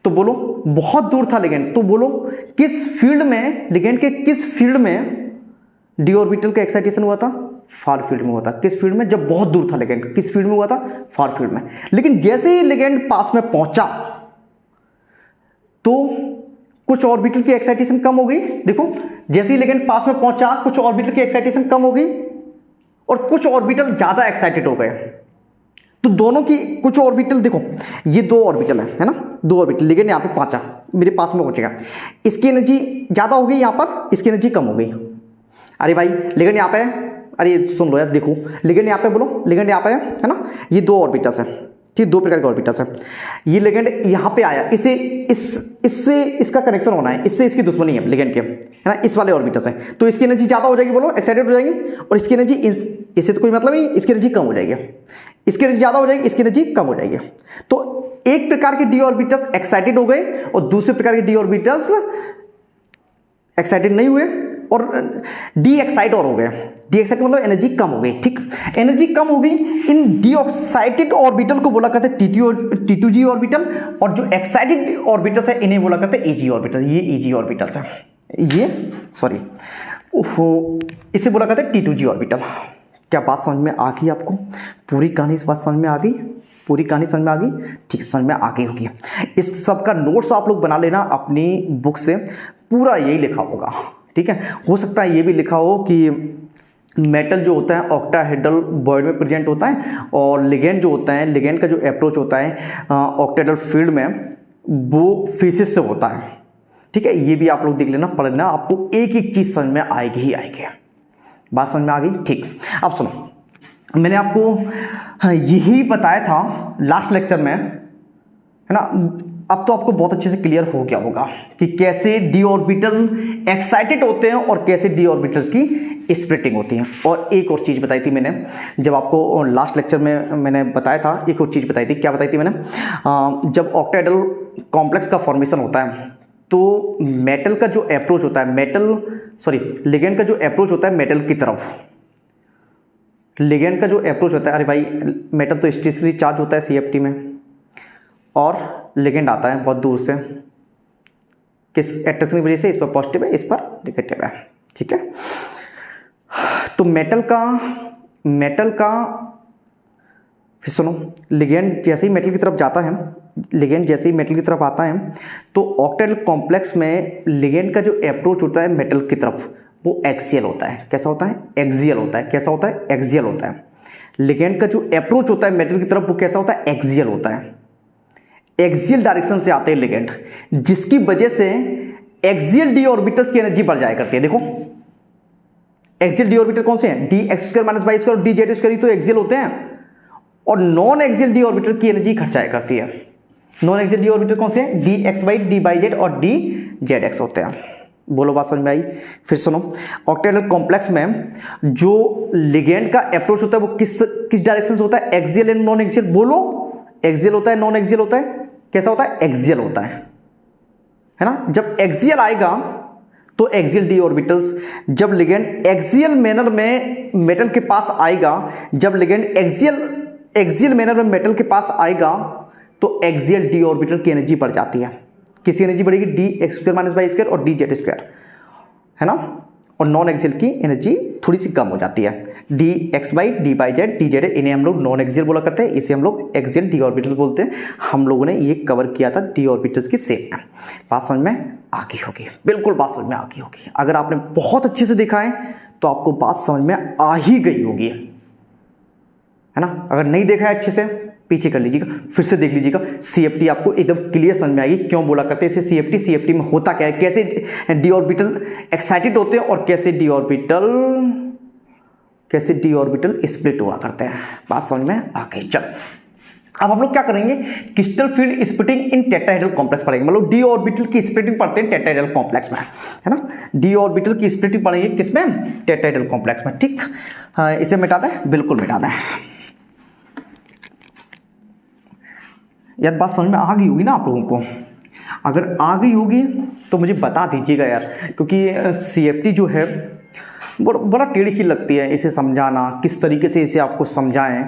तो बोलो, बहुत दूर था लिगेंड, तो बोलो किस फील्ड में, लिगेंड के किस फील्ड में डी ऑर्बिटल का एक्साइटेशन हुआ था, फार फील्ड में हुआ था। किस फील्ड में, जब बहुत दूर था लिगेंड, किस फील्ड में हुआ था, फार फील्ड में। लेकिन जैसे ही लिगेंड पास में पहुंचा तो कुछ ऑर्बिटल की एक्साइटेशन कम हो गई। देखो, जैसे ही लिगेंड पास में पहुंचा, कुछ ऑर्बिटल की एक्साइटेशन कम हो गई और कुछ ऑर्बिटल ज्यादा एक्साइटेड हो गए। तो दोनों की कुछ ऑर्बिटल, देखो ये 2 ऑर्बिटल है ना, 2 ऑर्बिटल, लिगेंड यहां पे पहुंचा, मेरे पास में पहुंचेगा, इसकी एनर्जी ज्यादा हो गई, यहां पर इसकी एनर्जी कम हो गई। अरे भाई लिगेंड यहां पे, अरे सुन लो यार, देखो लिगेंड यहां पे, बोलो लिगेंड यहां पे है ना, ये 2 ऑर्बिटल्स है, ठीक, दो प्रकार के ऑर्बिटल्स है। ये लिगेंड यहाँ पे आया, इससे इसका कनेक्शन होना है, इससे इसकी दुश्मनी है लिगेंड के, है ना, इस वाले ऑर्बिटल्स हैं, तो इसकी एनर्जी ज़्यादा हो जाएगी, बोलो एक्साइटेड हो जाएगी, और इसकी एनर्जी इससे तो कोई मतलब नहीं, इसकी एनर्जी कम हो जाएगी, इसकी एनर्जी ज़्यादा हो जाएगी, इसकी एनर्जी कम हो जाएगी। तो एक प्रकार के डी ऑर्बिटल्स एक्साइटेड हो गए और दूसरे प्रकार के डी ऑर्बिटल्स एक्साइटेड नहीं हुए और डी एक्साइट और हो गए। डी एक्साइट मतलब एनर्जी कम हो गई, ठीक, एनर्जी कम हो गई। इन डी एक्साइटेड ऑर्बिटल को बोला करते हैं T2G ऑर्बिटल, और जो एक्साइटेड ऑर्बिटल्स है इन्हें बोला करते हैं AG ऑर्बिटल। ये AG ऑर्बिटल्स है, ये सॉरी इसे बोला करते हैं T2G ऑर्बिटल। क्या बात समझ में आ गई आपको? पूरी कहानी इस बात समझ में आ गई? पूरी कहानी समझ में आ गई? ठीक, समझ में आ गई होगी। इस सब का नोट्स आप लोग बना लेना अपनी बुक से, पूरा यही लिखा होगा, ठीक है। हो सकता है ये भी लिखा हो कि मेटल जो होता है ऑक्टाहेड्रल बॉइड में प्रेजेंट होता है, और लिगेंड जो होता है, लिगेंड का जो अप्रोच होता है ऑक्टाहेड्रल फील्ड में, वो फेसिस से होता है, ठीक है। ये भी आप लोग देख लेना, पढ़ लेना, आपको एक एक चीज समझ में आएगी ही आएगी। बात समझ में आ गई? ठीक। अब सुनो, मैंने आपको यही बताया था लास्ट लेक्चर में, है ना। अब तो आपको बहुत अच्छे से क्लियर हो गया होगा कि कैसे डी ऑर्बिटल एक्साइटेड होते हैं और कैसे डी ऑर्बिटल की स्प्लिटिंग होती है। और एक और चीज़ बताई थी मैंने, जब आपको लास्ट लेक्चर में मैंने बताया था, एक और चीज़ बताई थी। क्या बताई थी मैंने? जब ऑक्टाहेड्रल कॉम्प्लेक्स का फॉर्मेशन होता है तो मेटल का जो अप्रोच होता है, लिगेंड का जो अप्रोच होता है मेटल की तरफ, लिगेंड का जो अप्रोच होता है, अरे भाई मेटल तो स्टेशनरी चार्ज होता है CFT में, और लिगेंड आता है बहुत दूर से, किस एट्रैक्शन की वजह से, इस पर पॉजिटिव है, इस पर नेगेटिव है, ठीक है। तो मेटल का फिर सुनो, लिगेंड जैसे ही मेटल की तरफ जाता है, लिगेंड जैसे ही मेटल की तरफ आता है, तो ऑक्टाहेड्रल कॉम्प्लेक्स में लिगेंड का जो अप्रोच होता है मेटल की तरफ, वो एक्सियल होता है। कैसा होता है? एक्सियल होता है। कैसा होता है? एक्सियल होता है। लिगेंड का जो अप्रोच होता है मेटल की तरफ, वो कैसा होता है? एक्सियल होता है। एक्सियल डायरेक्शन से आते हैं लिगेंड, जिसकी वजह से एक्सियल डी ऑर्बिटल्स की एनर्जी बढ़ जाया करती है। देखो, एक्सियल डी ऑर्बिटल कौन से हैं? D(x²-y²) और dz², तो एक्सियल होते हैं, और नॉन एक्सियल डी ऑर्बिटल की एनर्जी घट जाया करती है। नॉन एक्सियल डी ऑर्बिटल कौन से हैं? dxy, dy और dzx होते हैं। बोलो, बात समझ में आई? फिर सुनो, ऑक्टाहेड्रल कॉम्प्लेक्स में जो लिगेंड का अप्रोच होता है वो किस डायरेक्शन से होता है? Axial and non axial. बोलो, एक्सियल होता है, नॉन एक्सियल होता है? कैसा होता है? एक्सियल होता है ना। जब एक्सियल आएगा तो एक्सियल डी ऑर्बिटल्स, जब लिगेंड एक्सियल मैनर में मेटल के पास आएगा, जब लिगेंड एक्सियल मैनर में मेटल के पास आएगा, तो एक्सियल डी ऑर्बिटल की एनर्जी बढ़ जाती है। किसकी एनर्जी बढ़ेगी? dx²-y² और dz², है ना। और नॉन एक्सियल की एनर्जी थोड़ी सी कम हो जाती है। dxy, dyz, dz, इन्हें हम लोग नॉन एक्सियल बोला करते हैं, इसे हम लोग एक्सियल डी ऑर्बिटल बोलते हैं। हम लोगों ने ये कवर किया था डी ऑर्बिटल्स की शेप में। बात समझ में आ गई होगी? बिल्कुल बात समझ में आ गई होगी। अगर आपने बहुत अच्छे से देखा है तो आपको बात समझ में आ ही गई होगी, है ना। अगर नहीं देखा है अच्छे से, पीछे कर लीजिएगा, फिर से देख लीजिएगा। CFT आपको एकदम क्लियर समझ में आएगी क्यों बोला करते हैं इसे CFT में होता क्या है, कैसे डी ऑर्बिटल एक्साइटेड होते हैं और कैसे डी ऑर्बिटल स्प्लिट हुआ करते हैं। बात समझ में आ गई? चल, अब हम लोग क्या करेंगे? क्रिस्टल फील्ड स्प्लिटिंग इन टेट्राहेड्रल कॉम्प्लेक्स पढ़ेंगे। मतलब डी ऑर्बिटल की स्प्लिटिंग पढ़ते हैं टेट्राहेड्रल कॉम्प्लेक्स में, है ना। डी ऑर्बिटल की स्प्लिटिंग पढ़ेंगे किसमें? टेट्राहेड्रल कॉम्प्लेक्स में, ठीक। इसे मिटा दें? बिल्कुल मिटा दें। यार बात समझ में आ गई होगी ना आप लोगों को? अगर आ गई होगी तो मुझे बता दीजिएगा यार, क्योंकि CFT जो है बड़ा टेढ़ी ही लगती है इसे समझाना, किस तरीके से इसे आपको समझाएं,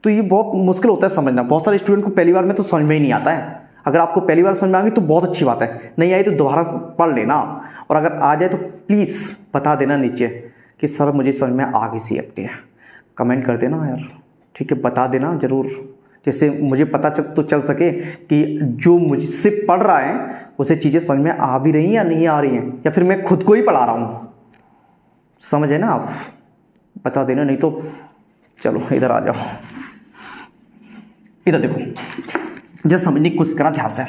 तो ये बहुत मुश्किल होता है समझना। बहुत सारे स्टूडेंट को पहली बार में तो समझ में ही नहीं आता है। अगर आपको पहली बार समझ में आ गई तो बहुत अच्छी बात है, नहीं आई तो दोबारा पढ़ लेना, और अगर आ जाए तो प्लीज़ बता देना नीचे कि सर मुझे समझ में आ गई CFT, कमेंट कर देना यार, ठीक है, बता देना ज़रूर, जिससे मुझे पता चल सके कि जो मुझसे पढ़ रहा है उसे चीज़ें समझ में आ भी रही हैं या नहीं आ रही हैं, या फिर मैं खुद को ही पढ़ा रहा हूँ। समझे ना आप? बता देना, नहीं तो चलो इधर आ जाओ, इधर देखो, जरा समझने की कोशिश करा ध्यान से।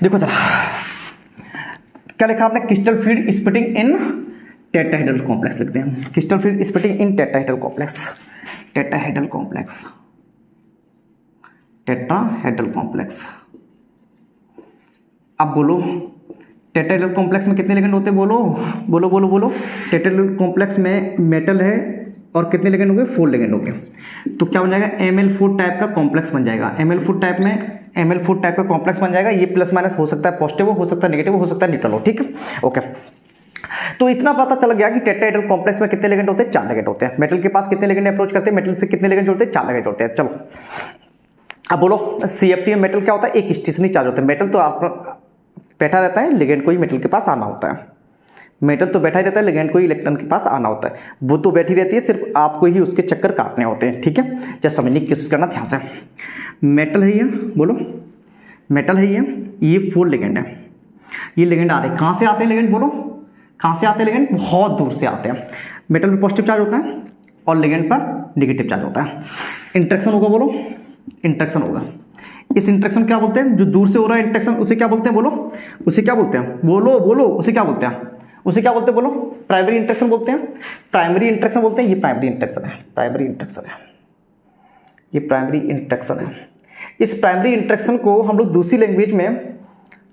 देखो जरा, क्या लिखा आपने? क्रिस्टल फील्ड स्प्लिटिंग इन टेट्राहेड्रल कॉम्प्लेक्स लिखते हैं। क्रिस्टल फील्ड स्प्लिटिंग इन tetrahedral complex, tetrahedral complex, tetrahedral complex. अब बोलो टेट्राहेड्रल कॉम्प्लेक्स में कितने लिगेंड होते हैं, बोलो बोलो बोलो बोलो। टेट्राहेड्रल कॉम्प्लेक्स में मेटल है और कितने लिगेंड हो गए, 4 लिगेंड हो गए। तो क्या बन जाएगा, ML4 टाइप का कॉम्प्लेक्स बन जाएगा। ML4 टाइप का कॉम्प्लेक्स बन जाएगा। ये प्लस माइनस हो सकता है, पॉजिटिव हो सकता है, नेगेटिव हो सकता है, न्यूट्रल हो, ठीक है, ओके। तो इतना पता चल गया कि टेट्राहेड्रल कॉम्प्लेक्स में कितने लिगेंड होते हैं, 4 लिगेंड होते हैं। मेटल के पास कितने लिगेंड अप्रोच करते हैं, मेटल से कितने लिगेंड जोड़ते हैं, 4 लिगेंड जोड़ते हैं। चलो अब बोलो CFT में मेटल क्या होता है, एक स्टेशनरी चार्ज होता है। मेटल तो आप बैठा रहता है, लिगेंड को ही मेटल के पास आना होता है। मेटल तो बैठा ही रहता है, लिगेंड को ही इलेक्ट्रॉन के पास आना होता है। वो तो बैठी रहती है, सिर्फ आपको ही उसके चक्कर काटने होते हैं, ठीक है। जैसे समझने की कोशिश करना ध्यान से। मेटल है ये, बोलो मेटल है ये 4 लिगेंड है। ये लिगेंड आ रहे हैं, कहाँ से आते हैं लिगेंड, बोलो कहाँ से आते हैं लिगेंड, बहुत दूर से आते हैं। मेटल पर पॉजिटिव चार्ज होता है और लिगेंड पर नेगेटिव चार्ज होता है। इंटरेक्शन होगा, बोलो इंटरेक्शन होगा। इस इंटरेक्शन क्या बोलते हैं, जो दूर से हो रहा है इंटरेक्शन, उसे क्या बोलते हैं, बोलो उसे क्या बोलते हैं, बोलो बोलो उसे क्या बोलते हैं, उसे क्या बोलते हैं, बोलो प्राइमरी इंटरेक्शन बोलते हैं। प्राइमरी इंटरेक्शन बोलते हैं, ये प्राइमरी इंटरेक्शन है, प्राइमरी इंटरेक्शन है, ये प्राइमरी इंटरेक्शन है। इस प्राइमरी इंटरेक्शन को हम लोग दूसरी लैंग्वेज में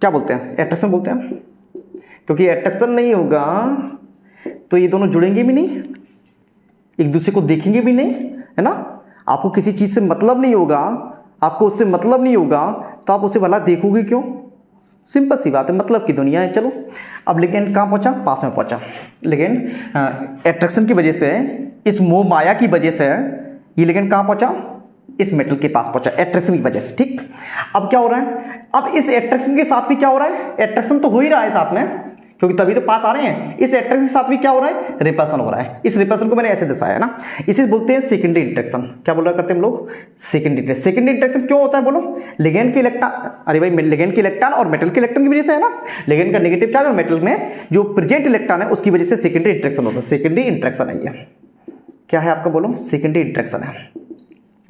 क्या बोलते हैं, एट्रैक्शन बोलते हैं। क्योंकि एट्रैक्शन नहीं होगा तो ये दोनों जुड़ेंगे भी नहीं, एक दूसरे को देखेंगे भी नहीं, है ना। आपको किसी चीज से मतलब नहीं होगा, आपको उससे मतलब नहीं होगा तो आप उसे भला देखोगे क्यों, सिंपल सी बात है, मतलब की दुनिया है। चलो अब लिगेंड कहाँ पहुंचा, पास में पहुंचा। लिगेंड एट्रैक्शन की वजह से, इस मोह माया की वजह से ये लिगेंड कहाँ पहुंचा, इस मेटल के पास पहुंचा, एट्रैक्शन की वजह से, ठीक। अब क्या हो रहा है, अब इस एट्रैक्शन के साथ भी क्या हो रहा है, एट्रैक्शन तो हो ही रहा है साथ में, क्योंकि तभी तो पास आ रहे हैं। इस एट्रैक्शन के साथ भी क्या हो रहा है, रिपल्सन हो रहा है। इस रिपल्सन को मैंने ऐसे दर्शाया ना, इसे बोलते हैं सेकेंडरी इंटरेक्शन। क्या बोला करते हैं हम लोग, सेकेंडरी इंटरेक्शन। सेकेंडरी इंटरेक्शन क्यों होता है, बोलो लिगेंड के इलेक्ट्रॉन, अरे भाई लिगेंड के इलेक्ट्रॉन और मेटल के इलेक्ट्रॉन की वजह से है ना। लिगेंड का नेगेटिव चार्ज और मेटल में जो प्रेजेंट इलेक्ट्रॉन है उसकी वजह से सेकेंडरी इंटरेक्शन होता है। सेकेंडरी इंटरेक्शन है ये, क्या है आपका, बोलो सेकेंडरी इंटरेक्शन है,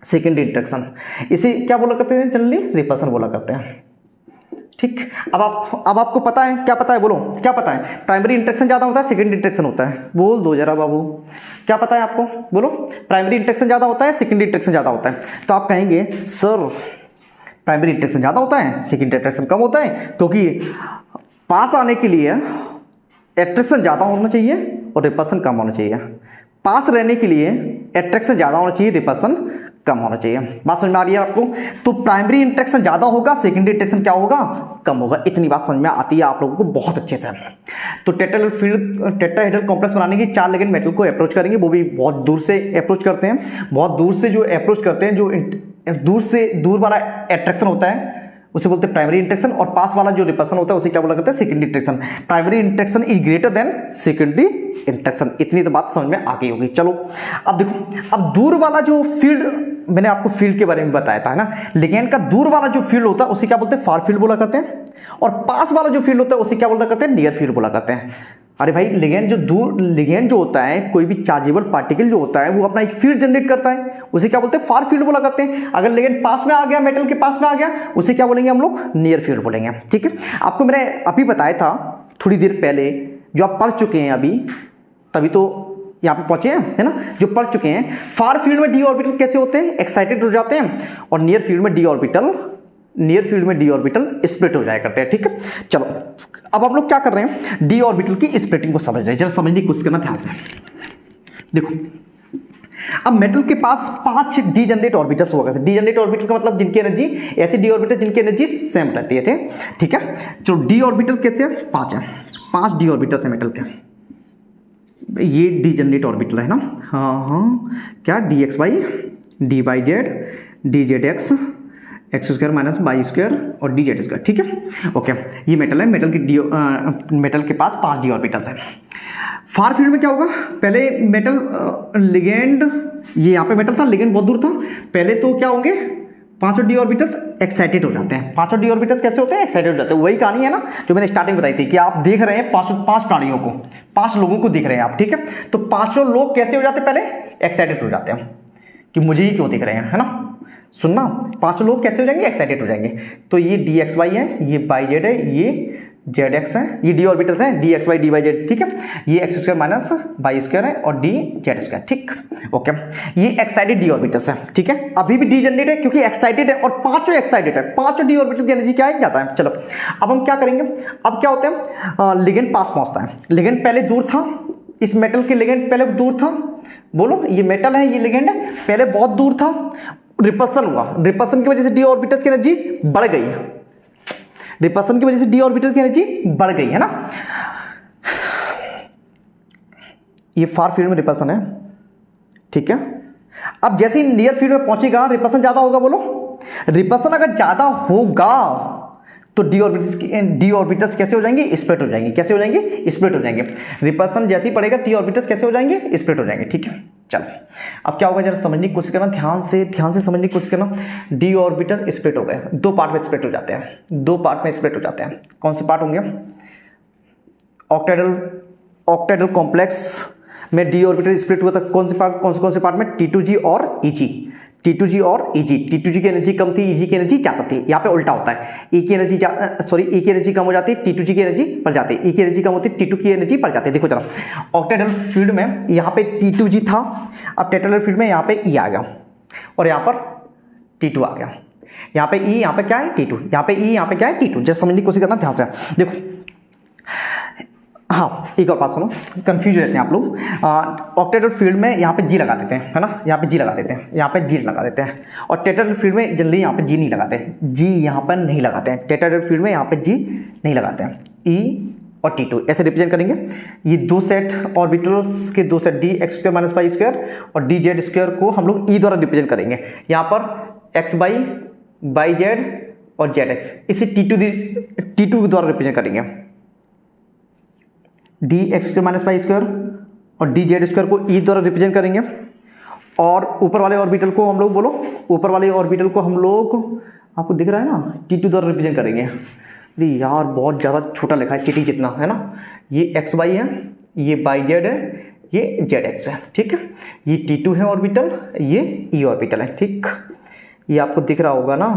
सेकेंडरी इंटरेक्शन। इसे क्या बोला करते हैं, जनरली रिपल्सन बोला करते हैं, ठीक। अब आपको पता है, क्या पता है, बोलो क्या पता है, प्राइमरी इंटरेक्शन ज्यादा होता है, सेकेंडरी इंटरेक्शन होता है, बोल दो जरा बाबू, क्या पता है आपको, बोलो प्राइमरी इंटरेक्शन ज्यादा होता है, सेकेंडरी इंटरेक्शन ज्यादा होता है। तो आप कहेंगे सर प्राइमरी इंटरेक्शन ज्यादा होता है, सेकेंडरी इंटरेक्शन कम होता है, क्योंकि पास आने के लिए एट्रैक्शन ज्यादा होना चाहिए और रिपल्सन कम होना चाहिए। पास रहने के लिए एट्रैक्शन ज्यादा होना चाहिए, रिपल्सन कम होना चाहिए। बात समझ में आ रही है आपको। तो प्राइमरी इंटरेक्शन ज्यादा होगा, सेकेंडरी इंटरेक्शन क्या होगा, कम होगा। इतनी बात समझ में आती है आप लोगों को बहुत अच्छे से। तो टेट्राहेड्रल कॉम्प्लेक्स बनाने की 4 लिगेंड मेटल को अप्रोच करेंगे, वो भी बहुत दूर से अप्रोच करते हैं। बहुत दूर से जो अप्रोच करते हैं, जो दूर वाला एट्रैक्शन होता है उसे बोलते हैं प्राइमरी इंटरेक्शन, और पास वाला जो रिपल्सन होता है उसे क्या बोला करते हैं, secondary interaction. Primary interaction is greater than secondary interaction. इतनी तो बात समझ में आ गई होगी। चलो अब देखो, अब दूर वाला जो फील्ड, मैंने आपको फील्ड के बारे में बताया था ना, लिगेंड का दूर वाला जो फील्ड होता है उसे क्या बोलते हैं, फार फील्ड बोला करते हैं, और पास वाला जो फील्ड होता है उसे क्या बोला करते हैं, नियर फील्ड बोला करते हैं। अरे भाई लिगेंड जो होता है, कोई भी चार्जेबल पार्टिकल जो होता है वो अपना एक फील्ड जनरेट करता है, उसे क्या बोलते हैं, फार फील्ड बोला करते हैं। अगर लिगेंड पास में आ गया, मेटल के पास में आ गया, उसे क्या बोलेंगे हम लोग, नियर फील्ड बोलेंगे, ठीक है। आपको मैंने अभी बताया था थोड़ी देर पहले, जो आप पढ़ चुके हैं अभी, तभी तो यहाँ पे पहुंचे हैं, है ना, जो पढ़ चुके हैं। फार फील्ड में डी ऑर्बिटल कैसे होते हैं, एक्साइटेड हो जाते हैं, और नियर फील्ड में डी ऑर्बिटल स्प्लिट हो जाया करते हैं, ठीक है। चलो अब आप लोग क्या कर रहे हैं, डी ऑर्बिटल की स्प्लिटिंग को समझ रहे हैं, जरा समझने की कोशिश करना ध्यान से। देखो अब मेटल के पास 5 डीजनरेट ऑर्बिटल्स हुआ करते हैं। डीजनरेट ऑर्बिटल का मतलब जिनकी एनर्जी, ऐसे डी ऑर्बिटल जिनकी एनर्जी सेम रहती है, ठीक है। चलो डी ऑर्बिटल कैसे हैं, 5 है, 5 डी ऑर्बिटल्स है मेटल के। ये डीजनरेट ऑर्बिटल है ना, हाँ, क्या D X Y, D Y Z, D Z X, X square minus Y square और डी जेड स्क्वायर, ठीक है, ओके। ये मेटल है, मेटल के पास 5 डी ऑर्बिटल्स है। फार फील्ड में क्या होगा, पहले मेटल लिगेंड, ये यहाँ पे मेटल था, लिगेंड बहुत दूर था, पहले तो क्या होंगे, 5 डी ऑर्बिटल्स एक्साइटेड हो जाते हैं। 5 डी ऑर्बिटल्स कैसे होते हैं, एक्साइटेड हो जाते हैं। वही कहानी है ना जो मैंने स्टार्टिंग बताई थी, कि आप देख रहे हैं 5 प्राणियों को, 5 लोगों को देख रहे हैं आप, ठीक है। तो 5 लोग कैसे हो जाते हैं, पहले एक्साइटेड हो जाते हैं कि मुझे ही क्यों देख रहे हैं, है ना। सुनना, 5 लोग कैसे हो जाएंगे, एक्साइटेड हो जाएंगे। तो ये डी एक्स वाई है, ये वाई जेड है, ये जेड एक्स है, ये डी ऑर्बिटल्स हैं, D X Y D Y Z, ठीक है। ये X square minus Y square है और डी जेड स्क्वायर, ठीक, ओके। ये एक्साइटेड डी ऑर्बिटल्स है, ठीक है। अभी भी डी जनरेट है क्योंकि एक्साइटेड है और पांचों एक्साइटेड है, पांचों डी ऑर्बिटल की एनर्जी क्या है, जाता है। चलो अब हम क्या करेंगे, अब क्या होता है, लिगेंड पास पहुंचता है। लिगेंड पहले दूर था, इस मेटल के लिगेंड पहले दूर था, बोलो ये मेटल है, ये लिगेंड है, पहले बहुत दूर था, रिपल्सन हुआ, रिपल्सन की वजह से डी ऑर्बिटल्स की एनर्जी बढ़ गई है, रिपल्सन की वजह से डी ऑर्बिटल्स की एनर्जी बढ़ गई है ना। ये फार फील्ड में रिपल्सन है, ठीक है। अब जैसे ही नियर फील्ड में पहुंचेगा रिपल्सन ज्यादा होगा, बोलो रिपल्सन अगर ज्यादा होगा तो डी ऑर्बिटल्स कैसे हो जाएंगे, स्प्लिट हो जाएंगे, कैसे हो जाएंगे, स्प्लिट हो जाएंगे। रिपल्सन जैसे ही पड़ेगा डी ऑर्बिटल्स कैसे हो जाएंगे, स्प्लिट हो जाएंगे, ठीक है। चलो अब क्या होगा जरा समझने की कोशिश करना, ध्यान से समझने की कोशिश करना। डी ऑर्बिटल्स स्प्लिट हो गए, दो पार्ट में स्प्लिट हो जाते हैं, दो पार्ट में स्प्लिट हो जाते हैं। कौन से पार्ट होंगे, ऑक्टेडल कॉम्प्लेक्स में डी ऑर्बिटल स्प्लिट हुआ था, कौन से पार्ट में, T2G और EG, T2G और EG। T2G की एनर्जी कम थी, EG की एनर्जी ज्यादा थी। यहाँ पे उल्टा होता है, E की एनर्जी कम हो जाती है, T2G की एनर्जी बढ़ जाती है, E की एनर्जी कम होती है, T2 की एनर्जी बढ़ जाती है। देखो जरा, ऑक्टेडल फील्ड में यहाँ पे T2G था, अब टेट्राहेड्रल फील्ड में यहाँ पे E आ गया और यहाँ पर T2 आ गया। यहाँ पे E, यहाँ पे क्या है, T2, यहाँ पे E, यहाँ पे क्या है, T2। जैसे समझने की कोशिश करना ध्यान से, देखो। हाँ एक और बात सुनो, कंफ्यूज रहते हैं आप लोग। ऑक्टेडल फील्ड में यहाँ पे जी लगा देते हैं, है ना, यहाँ पे जी लगा देते हैं, यहाँ पे जी लगा देते हैं, और टेट्राहेड्रल फील्ड में जनरली यहाँ पे जी नहीं लगाते हैं, जी यहाँ पर नहीं लगाते हैं, टेट्राहेड्रल फील्ड में यहाँ पे जी नहीं लगाते हैं। E और T2 ऐसे रिप्रेजेंट करेंगे। ये दो सेट ऑर्बिटल्स के दो set, D X square minus Y square और डी जेड स्क्वायर को हम लोग E द्वारा रिप्रेजेंट करेंगे। यहाँ पर एक्स बाई जेड और जेड एक्स, इसे T2 द्वारा रिप्रेजेंट करेंगे। D X square minus Y square और डी जेड स्क्वायर को E द्वारा रिप्रेजेंट करेंगे, और ऊपर वाले ऑर्बिटल को हम लोग, बोलो ऊपर वाले ऑर्बिटल को हम लोग, आपको दिख रहा है ना, T2 द्वारा रिप्रेजेंट करेंगे। अरे यार बहुत ज़्यादा छोटा लिखा है, चीटी जितना, है ना। ये एक्स वाई है, ये बाई जेड है, ये जेड एक्स है, ठीक है। ये T2 है ऑर्बिटल, ये E ऑर्बिटल है, ठीक। ये आपको दिख रहा होगा ना,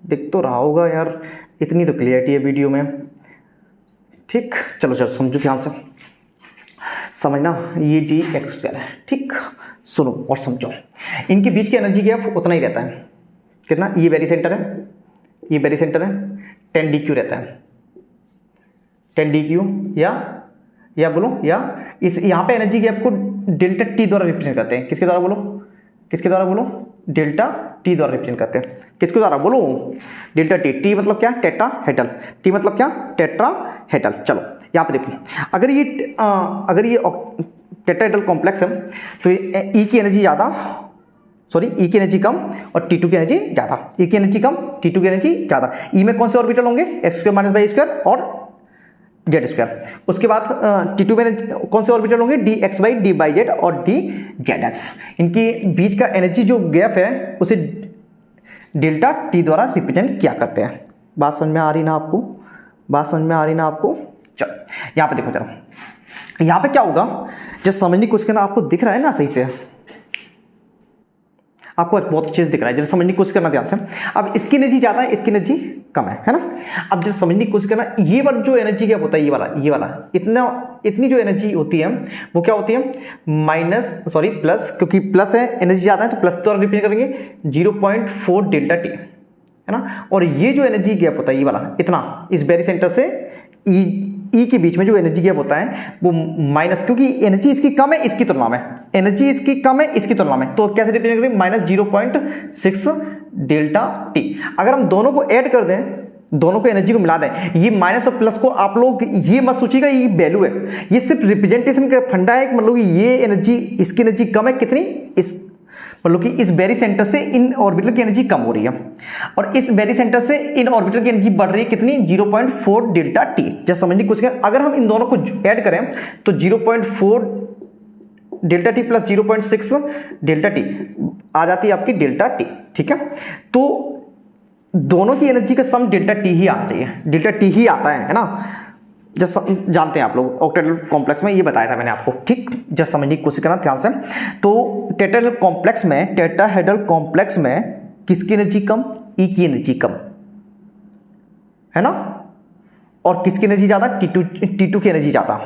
दिख तो रहा होगा यार, इतनी तो क्लियरिटी है वीडियो में, ठीक। चलो समझो ध्यान से समझना, ये डी एक्स स्क्वायर है, ठीक। सुनो और समझो, इनके बीच की एनर्जी गैप उतना ही रहता है, कितना, ये वेरी सेंटर है, ये वेरी सेंटर है, 10 DQ रहता है, 10 DQ, या बोलो, या इस यहाँ पे एनर्जी गैप को डेल्टा टी द्वारा रिप्रेजेंट करते हैं। किसके द्वारा, बोलो किसके द्वारा, बोलो डेल्टा टी द्वारा रिप्रेजेंट करते हैं। किसके द्वारा, बोलो डेल्टा टी। टी मतलब क्या, टेट्राहेड्रल। टी मतलब क्या, टेट्राहेड्रल। चलो यहाँ पे देखो, अगर ये टेट्राहेड्रल कॉम्प्लेक्स है तो ई की एनर्जी ज़्यादा, सॉरी ई की एनर्जी कम और T2 की एनर्जी ज़्यादा, ई की एनर्जी कम, T2 की एनर्जी ज़्यादा। ई में कौन से ऑर्बिटल होंगे, X square minus Y square और जेड स्क्वायर। उसके बाद T2 में कौन से ऑर्बिटल होंगे, D X Y, D Y Z और डी जेड एक्स। इनके बीच का एनर्जी जो गैप है उसे डेल्टा टी द्वारा रिप्रेजेंट किया करते हैं। बात समझ में आ रही ना आपको, बात समझ में आ रही ना आपको। चलो यहाँ पे देखो, चलो यहाँ पे क्या होगा, जब समझने की कोशिश करना, आपको दिख रहा है ना सही से, आपको बहुत अच्छे से दिख रहा है, जैसे समझने की कोशिश करना ध्यान से। अब इसकी एनर्जी ज़्यादा है, इसकी एनर्जी कम है ना। अब जब समझने की कोशिश करना, ये वाला जो एनर्जी गैप होता है, ये वाला इतनी जो एनर्जी होती है वो क्या होती है, प्लस, क्योंकि प्लस है, एनर्जी ज़्यादा है तो प्लस द्वारा रिप्रेजेंट करेंगे, 0.4 डेल्टा टी, है ना। और ये जो एनर्जी गैप होता है, ये वाला इतना, इस बेरी सेंटर से ई के बीच में जो एनर्जी गैप होता है वो माइनस, क्योंकि एनर्जी इसकी कम है इसकी तुलना में, एनर्जी इसकी कम है इसकी तुलना में, तो कैसे रिप्रेजेंट करेंगे, माइनस 0.6 डेल्टा टी। अगर हम दोनों को ऐड कर दें, दोनों को एनर्जी को मिला दें, ये माइनस और प्लस को आप लोग ये मत सोचिएगा ये वैल्यू है, ये सिर्फ रिप्रेजेंटेशन का फंडा है। मतलब ये एनर्जी, इसकी एनर्जी कम है, कितनी, इस मतलब कि इस बेरी सेंटर से इन ऑर्बिटल की एनर्जी कम हो रही है, और इस बेरी सेंटर से इन ऑर्बिटल की एनर्जी बढ़ रही है, कितनी, 0.4 डेल्टा टी। जैसे समझने की कोशिश करें, अगर हम इन दोनों को ऐड करें तो 0.4 delta T plus 0.6 delta T आ जाती है आपकी डेल्टा टी, ठीक है। तो दोनों की एनर्जी का सम डेल्टा टी ही आ जाइए, डेल्टा टी ही आता है ना। जैसे जानते हैं आप लोग, ऑक्टेड्रल कॉम्प्लेक्स में ये बताया था मैंने आपको, ठीक। जस्ट समझने की कोशिश करना ध्यान से। तो टेट्राहेड्रल कॉम्प्लेक्स में किसकी एनर्जी कम, ई की एनर्जी कम, है ना। और किसकी एनर्जी ज़्यादा, T2 की एनर्जी ज़्यादा।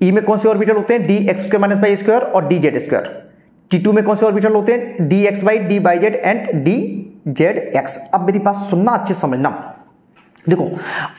ई में कौन से ऑर्बिटल होते हैं, D X square minus by square और डी जेड स्क्वायर। T2 में कौन से ऑर्बिटल होते हैं, D X Y D Y Z and D Z x. अब मेरी बात सुनना, अच्छे से समझना। देखो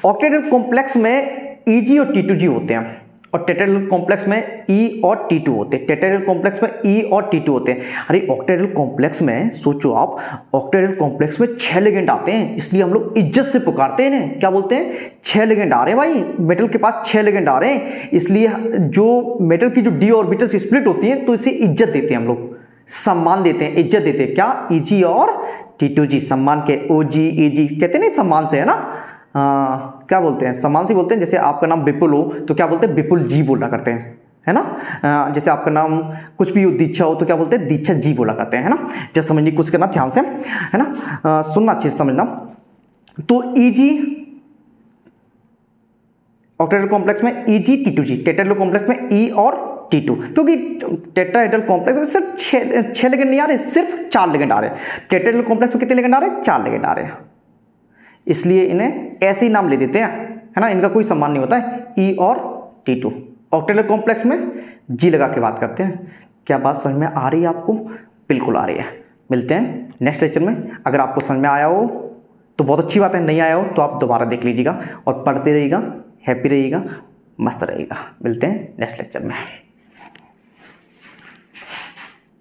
ऑक्टेहेड्रल कॉम्प्लेक्स में Eg और T2G होते हैं और टेट्राहेड्रल कॉम्प्लेक्स में E और T2 होते हैं। टेट्राहेड्रल कॉम्प्लेक्स में E और T2 होते हैं। अरे ऑक्टेहेड्रल कॉम्प्लेक्स में सोचो आप, ऑक्टेहेड्रल कॉम्प्लेक्स में 6 लिगेंड आते हैं, इसलिए हम लोग इज्जत से पुकारते हैं इन्हें, क्या बोलते हैं, 6 लिगेंड आ रहे हैं भाई, मेटल के पास 6 लिगेंड आ रहे हैं, इसलिए जो मेटल की जो डी ऑर्बिटल्स स्प्लिट होती हैं तो इसे इज्जत देते हैं हम लोग, सम्मान देते हैं, इज्जत देते हैं, क्या, Eg और T2G, सम्मान के, OG EG कहते हैं ना, सम्मान से, है ना, क्या बोलते हैं, सम्मान से बोलते हैं। जैसे आपका नाम विपुल हो तो क्या बोलते हैं, विपुल जी बोला करते हैं, है ना। जैसे आपका नाम कुछ भी हो, दीक्षा हो तो क्या बोलते हैं, दीक्षा जी बोला करते हैं, है ना। जैसे समझने की कोशिश करना ध्यान से, है ना, सुनना अच्छे से समझना। तो Eg ऑक्टेहेड्रल कॉम्प्लेक्स में Eg T2G, टेट्राहेड्रल कॉम्प्लेक्स में E और T2, क्योंकि टेट्राहेड्रल कॉम्प्लेक्स में सिर्फ 6 लिगेंड नहीं आ रहे, सिर्फ 4 लिगेंड आ रहे हैं। टेट्राहेड्रल कॉम्प्लेक्स में कितने लिगेंड आ रहे हैं, 4 लिगेंड आ रहे हैं, इसलिए इन्हें ऐसे ही नाम ले देते हैं, है ना, इनका कोई सम्मान नहीं होता है, E और T2। ऑक्टेहेड्रल कॉम्प्लेक्स में G लगा के बात करते हैं। क्या बात समझ में आ रही है आपको, बिल्कुल आ रही है। मिलते हैं नेक्स्ट लेक्चर में। अगर आपको समझ में आया हो तो बहुत अच्छी बात है, नहीं आया हो तो आप दोबारा देख लीजिएगा और पढ़ते रहिएगा, हैप्पी रहिएगा, मस्त रहिएगा। मिलते हैं नेक्स्ट लेक्चर में।